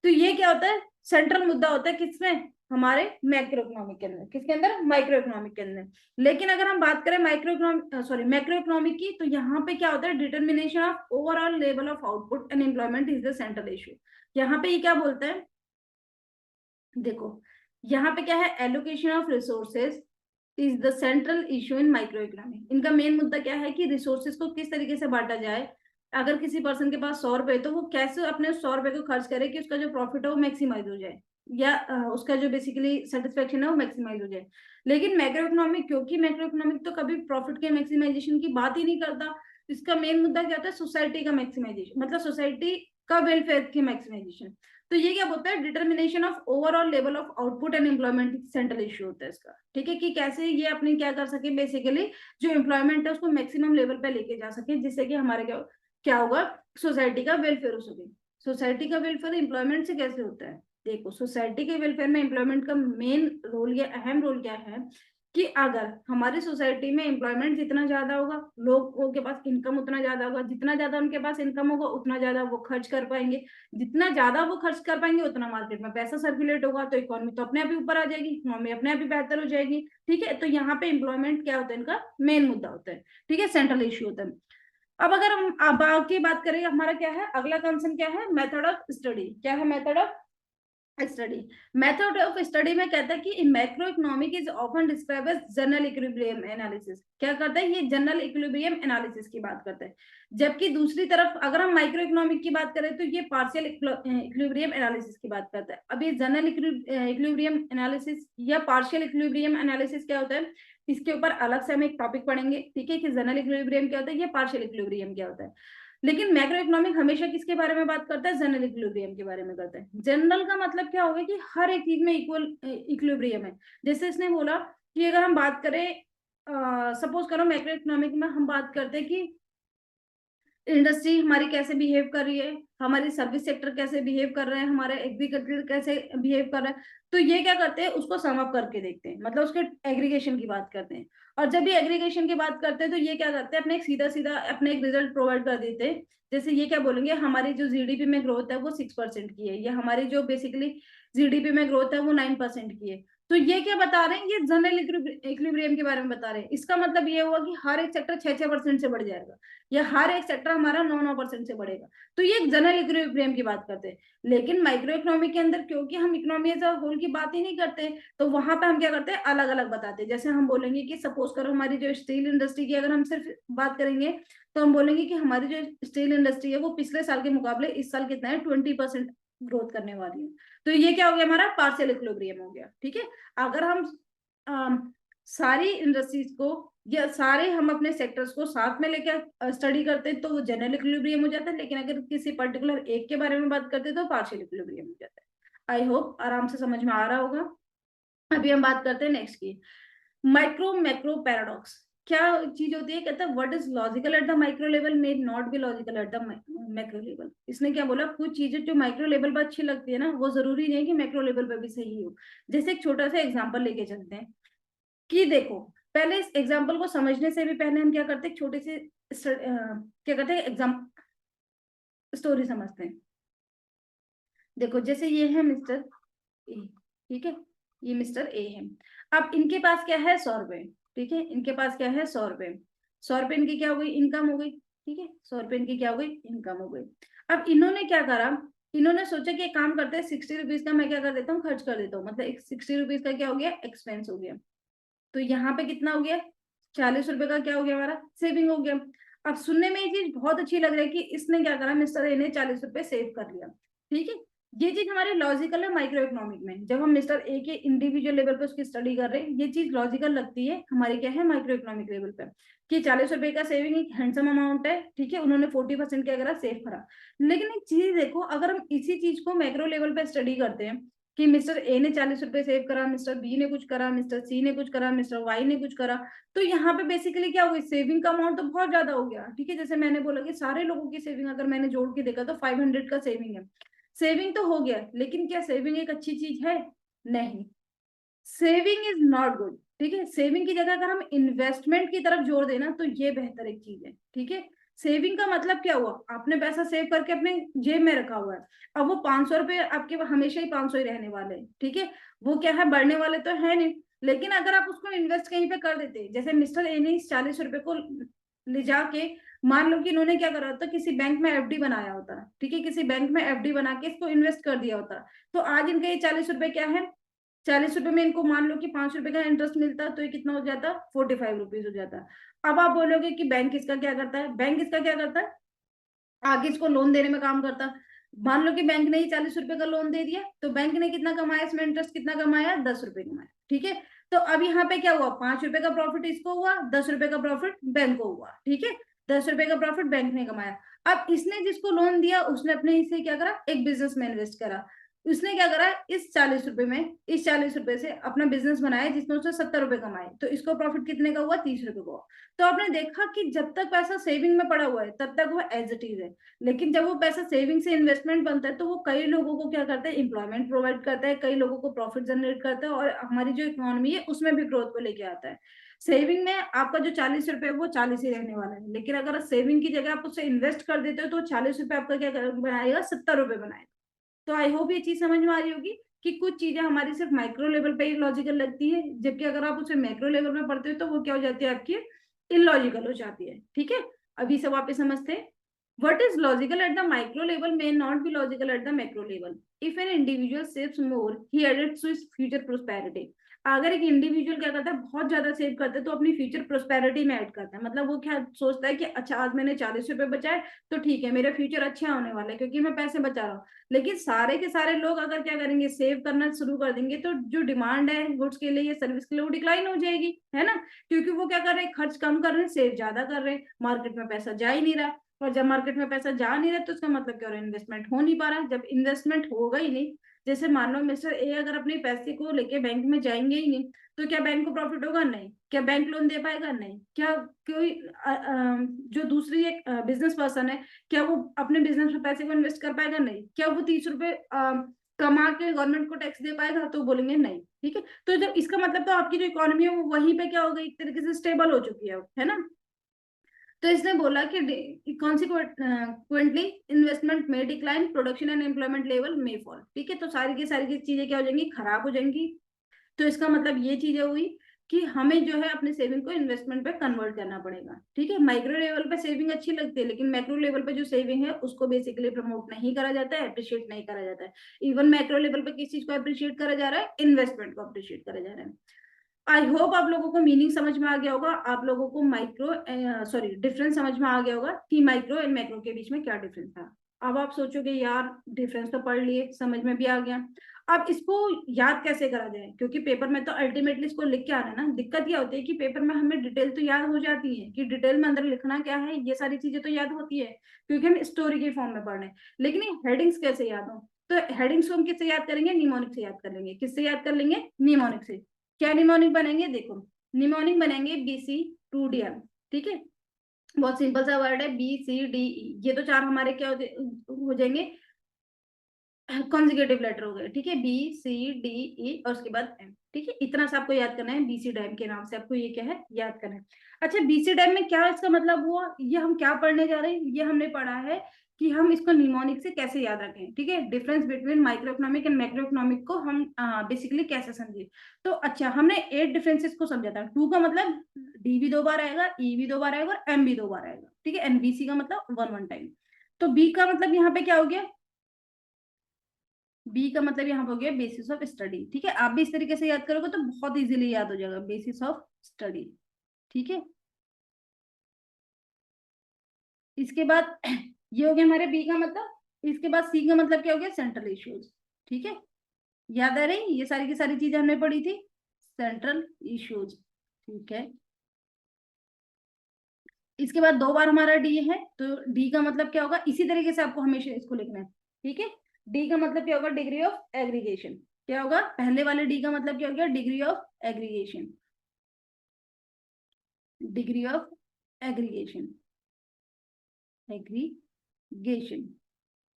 तो ये क्या होता है, सेंट्रल मुद्दा होता है किसमें, हमारे मैक्रो इकोनॉमिक के अंदर, किसके अंदर, माइक्रो इकोनॉमिक के अंदर। लेकिन अगर हम बात करें micro economic sorry macro economic की, तो यहाँ पे क्या होता है, determination of overall level of output and employment is the central issue. यहाँ पे ये क्या बोलता है, देखो यहाँ पे क्या है, allocation of resources is the central issue in micro economy. इनका मेन मुद्दा क्या है कि रिसोर्सेज को किस तरीके से बांटा जाए। अगर किसी पर्सन के पास 100 रुपए, तो वो कैसे अपने 100 रुपए को खर्च करे कि उसका जो प्रॉफिट है वो मैक्सिमाइज हो जाए, या उसका जो बेसिकली सेटिस्फेक्शन है वो मैक्सिमाइज हो जाए। लेकिन मैक्रो इकोनॉमिक, क्योंकि मैक्रो इकोनॉमिक तो कभी प्रॉफिट के मैक्सिमाइजेशन की बात ही नहीं करता, इसका मेन मुद्दा क्या होता है, सोसाइटी का मैक्सिमाइजेशन, मतलब सोसाइटी का वेलफेयर की मैक्सिमाइजेशन। तो ये क्या बोलता है, determination of overall level of output and employment central issue होता है इसका। ठीक है, कि कैसे ये अपनी क्या कर सके, बेसिकली जो एम्प्लॉयमेंट है उसको मैक्सिमम लेवल पे लेके जा सके, जिससे कि हमारे क्या क्या होगा, सोसाइटी का वेलफेयर हो सके। सोसाइटी का वेलफेयर एम्प्लॉयमेंट से कैसे होता है, देखो सोसाइटी के वेलफेयर में एम्प्लॉयमेंट का मेन रोल या अहम रोल क्या है, कि अगर हमारी सोसाइटी में एम्प्लॉयमेंट जितना ज्यादा होगा, लोगों के पास इनकम उतना ज्यादा होगा, जितना ज्यादा उनके पास इनकम होगा उतना ज्यादा वो खर्च कर पाएंगे, जितना ज्यादा वो खर्च कर पाएंगे उतना मार्केट में पैसा सर्कुलेट होगा, तो इकोनॉमी तो अपने आप ही ऊपर आ जाएगी, इकोनॉमी अपने आप ही बेहतर हो जाएगी। ठीक है, तो यहाँ पे एम्प्लॉयमेंट क्या होता है, इनका मेन मुद्दा होता है। ठीक है, सेंट्रल इश्यू होता है। अब अगर हम अब की बात करें, हमारा क्या है अगला कंसर्न, क्या है, मेथड ऑफ स्टडी। क्या है, method of study. Method of study में कहता है कि macro economic is often describe as general equilibrium analysis. क्या करता है, ये जनरल इक्विलिब्रियम एनालिसिस की बात करता है। जबकि दूसरी तरफ अगर हम माइक्रो इकोनॉमिक की बात करें, तो ये पार्शियल इक्विलिब्रियम एनालिसिस की बात करता है। अब ये जनरल इक्विलिब्रियम एनालिसिस या पार्शियल इक्विलिब्रियम एनालिसिस क्या होता है, इसके ऊपर अलग से हम एक टॉपिक पढ़ेंगे। ठीक है, कि जनरल इक्विलिब्रियम क्या होता है, ये पार्शियल इक्विलिब्रियम क्या होता है। लेकिन मैक्रो इकोनॉमिक हमेशा किसके बारे में बात करता है, जनरल इक्विलिब्रियम के बारे में करता है। जनरल का मतलब क्या होगा, कि हर एक चीज में इक्वल इक्विलिब्रियम है। जैसे इसने बोला कि अगर हम बात करें, सपोज करो मैक्रो इकोनॉमिक में हम बात करते हैं कि इंडस्ट्री हमारी कैसे बिहेव कर रही है, हमारी सर्विस सेक्टर कैसे बिहेव कर रहे हैं, हमारा एग्रीकल्चर कैसे बिहेव कर रहा है। तो ये क्या करते हैं, उसको सम अप करके देखते हैं, मतलब उसके एग्रीगेशन की बात करते हैं। और जब ये एग्रीगेशन की बात करते हैं, तो ये क्या करते हैं, अपने एक सीधा सीधा अपने एक रिजल्ट प्रोवाइड कर देते हैं। जैसे ये क्या बोलेंगे, हमारी जो जीडीपी में ग्रोथ है वो 6% की है, या हमारी जो बेसिकली जीडीपी में ग्रोथ है वो 9% की है। तो ये क्या बता रहे हैं, ये जनरल इक्विलिब्रियम के बारे में बता रहे हैं। इसका मतलब ये हुआ कि हर एक सेक्टर 6-6% से बढ़ जाएगा, या हर एक सेक्टर हमारा 9-9% से बढ़ेगा। तो ये जनरल इक्विलिब्रियम की बात करते हैं। लेकिन माइक्रो इकोनॉमी के अंदर क्योंकि हम इकोनॉमी एज अ होल की बात ही नहीं करते, तो वहां पे हम क्या करते हैं, अलग अलग बताते हैं। जैसे हम बोलेंगे कि सपोज करो हमारी जो स्टील इंडस्ट्री की अगर हम सिर्फ बात करेंगे, तो हम बोलेंगे कि हमारी जो स्टील इंडस्ट्री है वो पिछले साल के मुकाबले इस साल कितना है, 20% ग्रोथ करने वाली है। तो ये क्या हो गया, हमारा पार्शियल इक्विलिब्रियम हो गया। ठीक है, अगर हम सारी इंडस्ट्रीज को या सारे हम अपने सेक्टर्स को साथ में लेकर स्टडी करते हैं, तो वो जनरल इक्विलिब्रियम हो जाता है। लेकिन अगर किसी पर्टिकुलर एक के बारे में बात करते हैं, तो पार्शियल इक्विलिब्रियम हो जाता है। आई होप आराम से समझ में आ रहा होगा। अभी हम बात करते हैं नेक्स्ट की, माइक्रो मैक्रो पैराडॉक्स। क्या चीज होती है, कहता है what is logical at the micro level may not be logical at the macro level. इसने क्या बोला, कुछ चीजें जो माइक्रो लेवल पर अच्छी लगती है ना, वो जरूरी नहीं है कि मैक्रो लेवल पर भी सही हो। जैसे एक छोटा सा एग्जांपल लेके चलते हैं, कि देखो पहले इस एग्जाम्पल को समझने से भी पहले हम क्या करते हैं, छोटे से क्या करते हैं, एग्जाम स्टोरी समझते हैं। देखो जैसे ये है मिस्टर ए, ठीक है, ये मिस्टर ए है। अब इनके पास क्या है, 100 रुपए। ठीक है, इनके पास क्या है, 100 रुपए। 100 रुपए इनकी क्या हो गई, इनकम हो गई। ठीक है, 100 रुपए इनकी क्या हो गई, इनकम हो गई। अब इन्होंने क्या करा, इन्होंने सोचा कि एक काम करते हैं, 60 रुपीज का मैं क्या कर देता हूँ, खर्च कर देता हूँ, मतलब 60 रुपीज का क्या हो गया, एक्सपेंस हो गया। तो यहाँ पे कितना हो गया, 40 रुपए का क्या हो गया, हमारा सेविंग हो गया। अब सुनने में ये चीज बहुत अच्छी लग रही है कि इसने क्या करा, मिस्टर ए ने 40 रुपए सेव कर लिया। ठीक है, ये चीज हमारी लॉजिकल है माइक्रो इकोनॉमिक में। जब हम मिस्टर ए के इंडिविजुअल लेवल पे उसकी स्टडी कर रहे हैं, ये चीज लॉजिकल लगती है हमारी क्या है, माइक्रो इकोनॉमिक लेवल पे, कि 40 रुपए का सेविंग एक हैंडसम अमाउंट है। ठीक है, उन्होंने 40% क्या करा, सेव करा। लेकिन एक चीज देखो, अगर हम इसी चीज को मैक्रो लेवल पे स्टडी करते हैं, कि मिस्टर ए ने 40 रुपए सेव करा, मिस्टर बी ने कुछ करा, मिस्टर सी ने कुछ करा, मिस्टर वाई ने कुछ करा, तो यहाँ पे बेसिकली क्या हो गई, सेविंग का अमाउंट तो बहुत ज्यादा हो गया। ठीक है, जैसे मैंने बोला कि सारे लोगों की सेविंग अगर मैंने जोड़ के देखा तो 500 का सेविंग है। सेविंग तो हो गया, लेकिन क्या सेविंग एक अच्छी चीज है? नहीं, सेविंग इज नॉट गुड। ठीक है, सेविंग की जगह अगर हम इन्वेस्टमेंट की तरफ जोर देना तो ये बेहतर एक चीज है। ठीक है, सेविंग का मतलब क्या हुआ, आपने पैसा सेव करके अपने जेब में रखा हुआ है। अब वो 500 रुपए आपके हमेशा ही 500 ही रहने वाले हैं। ठीक है, वो क्या है, बढ़ने वाले तो है नहीं। लेकिन अगर आप उसको इन्वेस्ट कहीं पे कर देते, जैसे मिस्टर ए ने इस 40 रुपए को ले जाके, मान लो कि इन्होंने क्या करा होता, किसी बैंक में एफडी बनाया होता। ठीक है, किसी बैंक में एफडी बना के इसको इन्वेस्ट कर दिया होता, तो आज इनका ये 40 रुपए क्या है, 40 रुपए में इनको मान लो कि 5 रुपए का इंटरेस्ट मिलता, तो ये कितना हो जाता, 45 रुपीज हो जाता। अब आप बोलोगे कि बैंक इसका क्या करता है, बैंक इसका क्या करता है, आगे इसको लोन देने में काम करता। मान लो कि बैंक ने ही 40 रुपए का लोन दे दिया, तो बैंक ने कितना कमाया इसमें, इंटरेस्ट कितना कमाया, 10 रुपए कमाया। ठीक है, तो अब यहाँ पे क्या हुआ, 5 रुपए का प्रॉफिट इसको हुआ, 10 रुपए का प्रॉफिट बैंक को हुआ। ठीक है, 10 रुपए का प्रॉफिट बैंक ने कमाया। अब इसने जिसको लोन दिया उसने अपने हिस्से क्या करा, एक बिजनेस में इन्वेस्ट करा। उसने क्या करा, इस 40 रुपए में, इस 40 रुपए से अपना बिजनेस बनाया जिसमें उसने 70 रुपए कमाए, तो इसको प्रॉफिट कितने का हुआ, 30 रुपए का हुआ। तो आपने देखा कि जब तक पैसा सेविंग में पड़ा हुआ है तब तक वो एज इट इज है, लेकिन जब वो पैसा सेविंग से इन्वेस्टमेंट बनता है तो वो कई लोगों को क्या करता है, एम्प्लॉयमेंट प्रोवाइड करता है, कई लोगों को प्रॉफिट जनरेट करता है, और हमारी जो इकोनॉमी है उसमें भी ग्रोथ को लेके आता है। सेविंग में आपका जो 40 रुपए है वो 40 ही रहने वाला है, लेकिन अगर सेविंग की जगह आप उसे इन्वेस्ट कर देते हो तो 40 रुपए आपका क्या बनाएगा, 70 रुपए बनाएगा। तो आई होप ये चीज समझ में आ रही होगी कि कुछ चीजें हमारी सिर्फ माइक्रो लेवल पे ही लॉजिकल लगती है, जबकि अगर आप उसे मैक्रो लेवल में पढ़ते हो तो वो क्या हो जाती है, आपकी इलॉजिकल हो जाती है। ठीक है, अभी सब वापस समझते हैं। What is logical at the micro level may not be logical at the macro level. If an individual saves more, he adds to his future prosperity. अगर एक इंडिविजुअल क्या करता है, बहुत ज्यादा सेव करता है, तो अपनी फ्यूचर प्रोस्पेरिटी में ऐड करता है। मतलब वो क्या सोचता है कि अच्छा आज मैंने 40 रुपए बचाए तो ठीक है, मेरा फ्यूचर अच्छा होने वाला है क्योंकि मैं पैसे बचा रहा हूँ। लेकिन सारे के सारे लोग अगर क्या करेंगे, सेव करना शुरू कर देंगे, तो जो डिमांड है गुड्स के लिए या सर्विस के लिए वो डिक्लाइन हो जाएगी, है ना। क्योंकि वो क्या कर रहे हैं, खर्च कम कर रहे हैं, सेव ज्यादा कर रहे हैं, मार्केट में पैसा जा ही नहीं रहा। और जब मार्केट में पैसा जा नहीं रहा तो उसका मतलब क्या हो रहा है, इन्वेस्टमेंट हो नहीं पा रहा है। जब इन्वेस्टमेंट होगा ही नहीं, जैसे मान लो मिस्टर ए अगर अपने पैसे को लेके बैंक में जाएंगे ही नहीं, तो क्या बैंक को प्रॉफिट होगा, नहीं। क्या बैंक लोन दे पाएगा, नहीं। क्या कोई जो दूसरी एक बिजनेस पर्सन है, क्या वो अपने बिजनेस में पैसे को इन्वेस्ट कर पाएगा, नहीं। क्या वो 30 रुपए कमा के गवर्नमेंट को टैक्स दे पाएगा, तो बोलेंगे नहीं। ठीक है, तो जब इसका मतलब तो आपकी जो इकोनॉमी है वो वहीं पे क्या हो गई, एक तरीके से स्टेबल हो चुकी है ना। तो इसने बोला कि कॉन्सिक्वेंटली इन्वेस्टमेंट में decline, production and employment level में फॉल। ठीक है, तो सारी की सारी चीजें क्या हो जाएंगी, खराब हो जाएंगी। तो इसका मतलब ये चीजें हुई कि हमें जो है अपने सेविंग को इन्वेस्टमेंट पे कन्वर्ट करना पड़ेगा। ठीक है, माइक्रो लेवल पे सेविंग अच्छी लगती है, लेकिन मैक्रो लेवल पे जो सेविंग है उसको बेसिकली प्रमोट नहीं करा जाता है, अप्रिशिएट नहीं करा जाता है। इवन मैक्रो लेवल पे किस चीज को अप्रिशिएट करा जा रहा है, इन्वेस्टमेंट को अप्रिशिएट करा जा रहा है। आई होप आप लोगों को मीनिंग समझ में आ गया होगा, आप लोगों को माइक्रो सॉरी डिफरेंस समझ में आ गया होगा कि माइक्रो एंड मैक्रो के बीच में क्या डिफरेंस था। अब आप सोचोगे यार डिफरेंस तो पढ़ लिए, समझ में भी आ गया, अब इसको याद कैसे करा जाए, क्योंकि पेपर में तो अल्टीमेटली इसको लिख के आना है ना। दिक्कत यह होती है कि पेपर में हमें डिटेल तो याद हो जाती है कि डिटेल में अंदर लिखना क्या है, ये सारी चीजें तो याद होती है क्योंकि हम स्टोरी के फॉर्म में पढ़ रहे हैं, लेकिन ये हेडिंग्स कैसे याद हो। तो हेडिंग्स को हम किससे याद करेंगे, निमोनिक से याद कर लेंगे। किससे याद कर लेंगे, निमोनिक से। क्या निमोनिक बनेंगे, देखो निमोनिक बनेंगे BC2DL। ठीक है, बहुत सिंपल सा वर्ड है BCDE, ये तो चार हमारे क्या हो जाएंगे, कॉन्जिक्यूटिव लेटर हो गए। ठीक है, BCDE और उसके बाद M। ठीक है, इतना सा आपको याद करना है, BC डैम के नाम से आपको ये क्या है, याद करना है। अच्छा, BC डैम में क्या इसका मतलब हुआ, ये हम क्या पढ़ने जा रहे हैं, ये हमने पढ़ा है कि हम इसको निमोनिक से कैसे याद रखें। ठीक है, difference between micro economic and macro economic को हम बेसिकली कैसे समझे। तो अच्छा, हमने 8 डिफरेंसेस को समझा था। 2 का मतलब D भी 2 बार आएगा, E भी 2 बार आएगा और M भी 2 बार आएगा। ठीक है, NBC का मतलब 1 टाइम। तो B का मतलब यहाँ पे क्या हो गया, बी का मतलब यहाँ हो गया बेसिस ऑफ स्टडी। ठीक है, आप भी इस तरीके से याद करोगे तो बहुत इजीली याद हो जाएगा, बेसिस ऑफ स्टडी। ठीक है, इसके बाद ये हो गया हमारे बी का मतलब। इसके बाद सी का मतलब क्या हो गया, सेंट्रल इश्यूज। ठीक है, याद आ रही, ये सारी की सारी चीजें हमने पढ़ी थी, सेंट्रल इश्यूज। ठीक है, इसके बाद 2 बार हमारा डी है, तो डी का मतलब क्या होगा, इसी तरीके से आपको हमेशा इसको लिखना है। ठीक है, डी का मतलब क्या होगा, डिग्री ऑफ एग्रीगेशन। क्या होगा, पहले वाले डी का मतलब क्या हो गया, degree of aggregation, degree of aggregation, aggregation.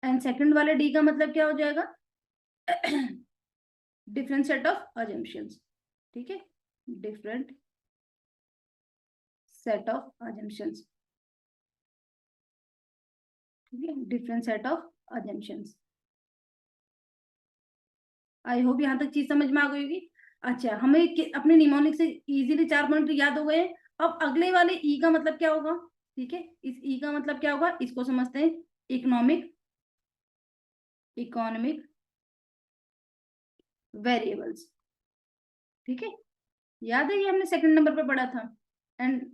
And second वाले डी का मतलब क्या हो जाएगा? डिफरेंट सेट ऑफ अजम्पशंस, ठीक है, डिफरेंट सेट ऑफ अजम्पशंस, ठीक है, different set of assumptions. I hope यहाँ तक चीज समझ में आ गई होगी। अच्छा, हमें अपने निमोनिक से इजीली 4 पॉइंट याद हो गए। अब अगले वाले ई का मतलब क्या होगा? ठीक है, इस ई का मतलब क्या होगा, इसको समझते हैं। इकोनॉमिक, इकोनॉमिक वेरिएबल्स, ठीक है, याद है ये हमने सेकंड नंबर पे पढ़ा था। एंड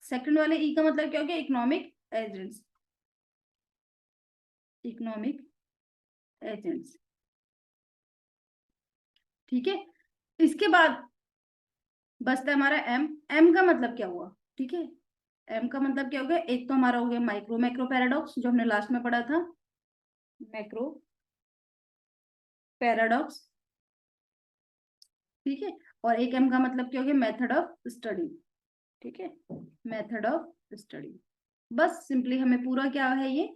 सेकंड वाले ई का मतलब क्या हो गया? इकोनॉमिक एजेंट्स, इकोनॉमिक एजेंट्स, ठीक है। इसके बाद बचता है हमारा एम। एम का मतलब क्या हुआ? ठीक है, एम का मतलब क्या हो गया? एक तो हमारा हो गया माइक्रो मैक्रो पैराडॉक्स, जो हमने लास्ट में पढ़ा था, मैक्रो पैराडॉक्स, ठीक है। और एक एम का मतलब क्या हो गया? मेथड ऑफ स्टडी, ठीक है, मेथड ऑफ स्टडी। बस सिंपली हमें पूरा क्या है, ये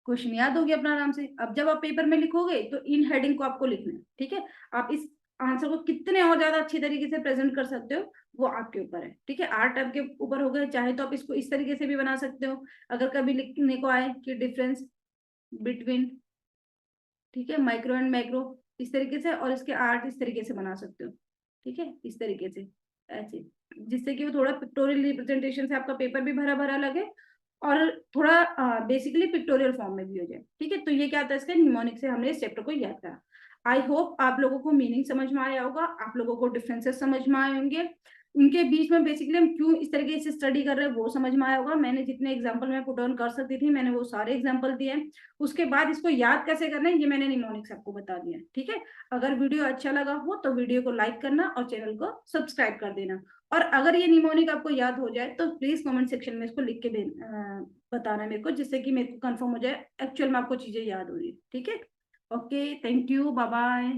क्वेश्चन याद हो गया अपना आराम से। अब जब आप पेपर में लिखोगे तो इन हेडिंग को आपको लिखना है, ठीक है। आप इस आंसर को कितने और ज्यादा अच्छी तरीके से प्रेजेंट कर सकते हो वो आपके ऊपर है, ठीक है। आर्ट आपके ऊपर हो गए, चाहे तो आप इसको इस तरीके से भी बना सकते हो, अगर कभी लिखने को आए कि डिफरेंस बिटवीन, ठीक है, माइक्रो एंड मैक्रो, इस तरीके से, और इसके आर्ट इस तरीके से बना सकते हो, ठीक है, इस तरीके से, ऐसे, जिससे कि वो थोड़ा पिक्टोरियल रिप्रेजेंटेशन से आपका पेपर भी भरा भरा लगे और थोड़ा बेसिकली पिक्टोरियल फॉर्म में भी हो जाए, ठीक है। तो ये क्या आता है, इसके निमोनिक से हमने इस चैप्टर को याद करा। आई होप आप लोगों को मीनिंग समझ में आया होगा, आप लोगों को डिफरेंसेस समझ में आए होंगे, उनके बीच में बेसिकली हम क्यों इस तरीके से स्टडी कर रहे हैं वो समझ में आया होगा। मैंने जितने एग्जाम्पल मैं पुट ऑन कर सकती थी मैंने वो सारे एग्जाम्पल दिए हैं। उसके बाद इसको याद कैसे करना है ये मैंने निमोनिक्स आपको बता दिया, ठीक है। अगर वीडियो अच्छा लगा हो तो वीडियो को लाइक करना और चैनल को सब्सक्राइब कर देना। और अगर ये निमोनिक आपको याद हो जाए तो प्लीज कमेंट सेक्शन में इसको लिख के बताना मेरे को, जिससे कि मेरे को कंफर्म हो जाए एक्चुअल में आपको चीजें याद हो रही है, ठीक है। Okay, thank you, bye bye.